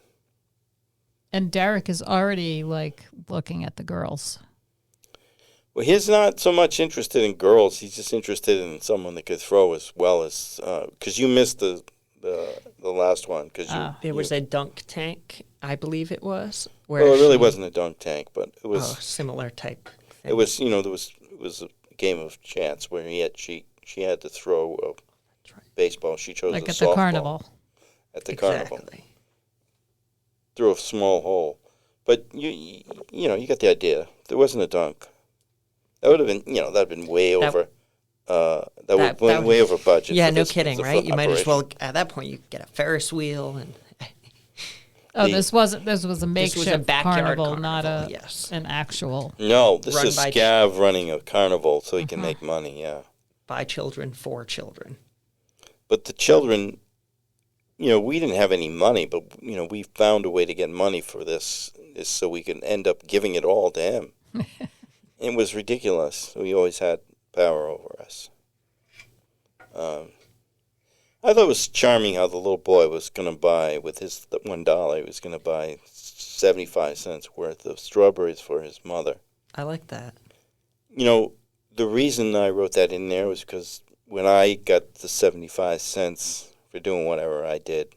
And Derek is already, looking at the girls. Well, he's not so much interested in girls. He's just interested in someone that could throw as well as... Because you missed the last one. Cause There was a dunk tank, I believe it was. Well, it really she- wasn't a dunk tank, but it was... similar type thing. It was, it was a game of chance where she had to throw a That's right. baseball. She chose Like a at the softball carnival. at the carnival Exactly. through a small hole. But you got the idea. There wasn't a dunk. That would have been, that'd have been way over. That would have been way over budget. Yeah, for no this kidding, particular right? You might as operation. well, at that point, you get a Ferris wheel and Oh, The- this was a makeshift backyard carnival, not carnival, yes. an actual. No, this Run is by- Scav running a carnival so he can make money. Yeah, by children for children. but the children, we didn't have any money, but we found a way to get money for this so we could end up giving it all to him. It was ridiculous. We always had power over us. I thought it was charming how the little boy was going to buy, with his $1, he was going to buy 75 cents worth of strawberries for his mother. I like that. The reason I wrote that in there was because when I got the 75 cents for doing whatever I did,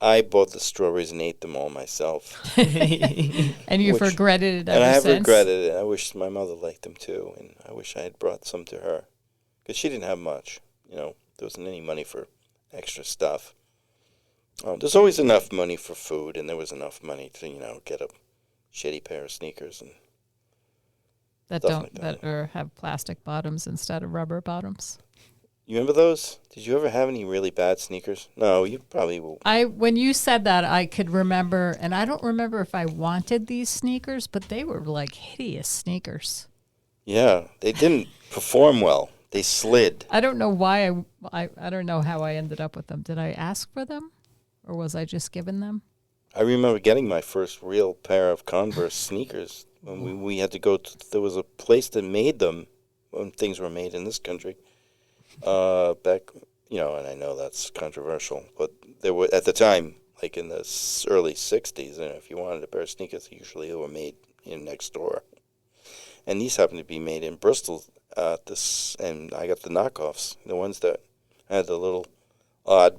I bought the strawberries and ate them all myself. And you've Which- regretted it ever And I have since. regretted it. I wish my mother liked them too, and I wish I had brought some to her. Because she didn't have much. There wasn't any money for extra stuff. There's always enough money for food, and there was enough money to, get a shitty pair of sneakers. And that stuff don't like that. that or have plastic bottoms instead of rubber bottoms. you remember those? Did you ever have any really bad sneakers? No, you probably will. When you said that, I could remember, and I don't remember if I wanted these sneakers, but they were like hideous sneakers. Yeah, they didn't perform well. They slid. I don't know why I don't know how I ended up with them. Did I ask for them, or was I just given them? I remember getting my first real pair of Converse sneakers when we had to go to, there was a place that made them when things were made in this country. Back, and I know that's controversial, but there were, at the time, like in the early 60s, and if you wanted a pair of sneakers, usually they were made next door. And these happened to be made in Bristol, and I got the knockoffs, the ones that had the little odd,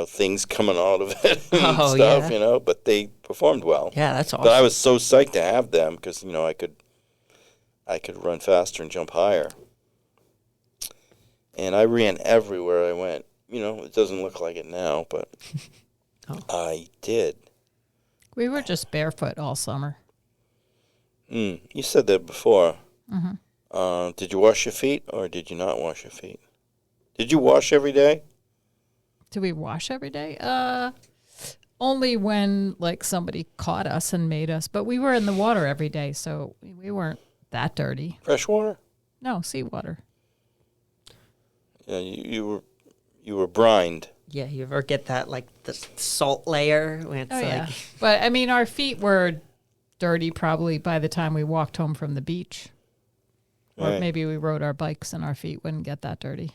things coming out of it and stuff, yeah. But they performed well. Yeah, that's awesome. But I was so psyched to have them because, I could run faster and jump higher. And I ran everywhere I went. It doesn't look like it now, but I did. We were just barefoot all summer. You said that before. Mm-hmm. Did you wash your feet or did you not wash your feet? Did you wash every day? Do we wash every day? Only when somebody caught us and made us. But we were in the water every day, so we weren't that dirty. Fresh water? No, seawater. Yeah, you were brined. Yeah, you ever get that the salt layer when it's Yeah. But I mean, our feet were dirty probably by the time we walked home from the beach. Or Right. maybe we rode our bikes and our feet wouldn't get that dirty.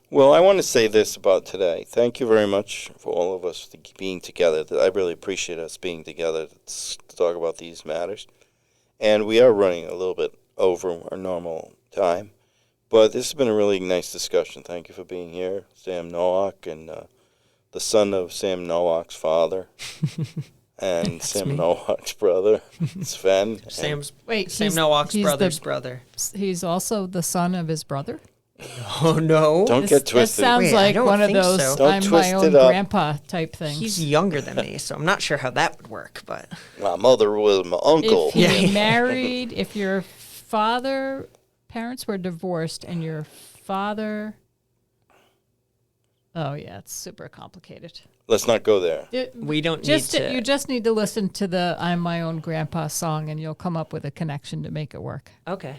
Well, I want to say this about today. Thank you very much for all of us being together. I really appreciate us being together to talk about these matters. And we are running a little bit over our normal time. But this has been a really nice discussion. Thank you for being here, Sam Nowak, and the son of Sam Nowak's father, and Sam me. Nowak's brother, Sven. Sam He's- Nowak's he's brother's the- brother. He's also the son of his brother. Oh no! Don't get This twisted. sounds Wait, I like don't one of think those so. Don't I'm twist my own it up. grandpa type things. He's younger than me, so I'm not sure how that would work. But My mother was my uncle. If he Yeah. married, if your parents were divorced and your father, oh yeah, it's super complicated. Let's not go there. we don't Just need to. you just need to listen to the "I'm My Own Grandpa" song, and you'll come up with a connection to make it work. Okay,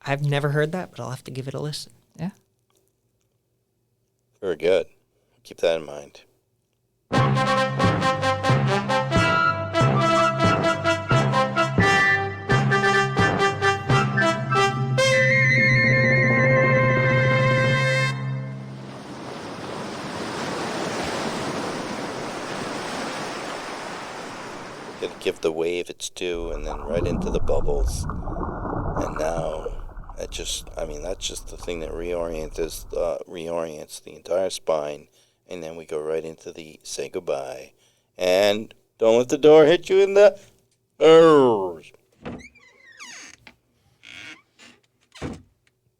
I've never heard that, but I'll have to give it a listen. Yeah. Very good. Keep that in mind. Gotta give the wave its due and then right into the bubbles. And now that's just the thing that reorients the entire spine, and then we go right into the say goodbye. And don't let the door hit you in the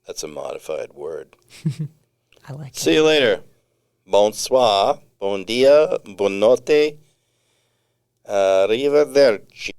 That's a modified word. I like it. See you later. Bonsoir, bon dia, buon notte, arrivederci.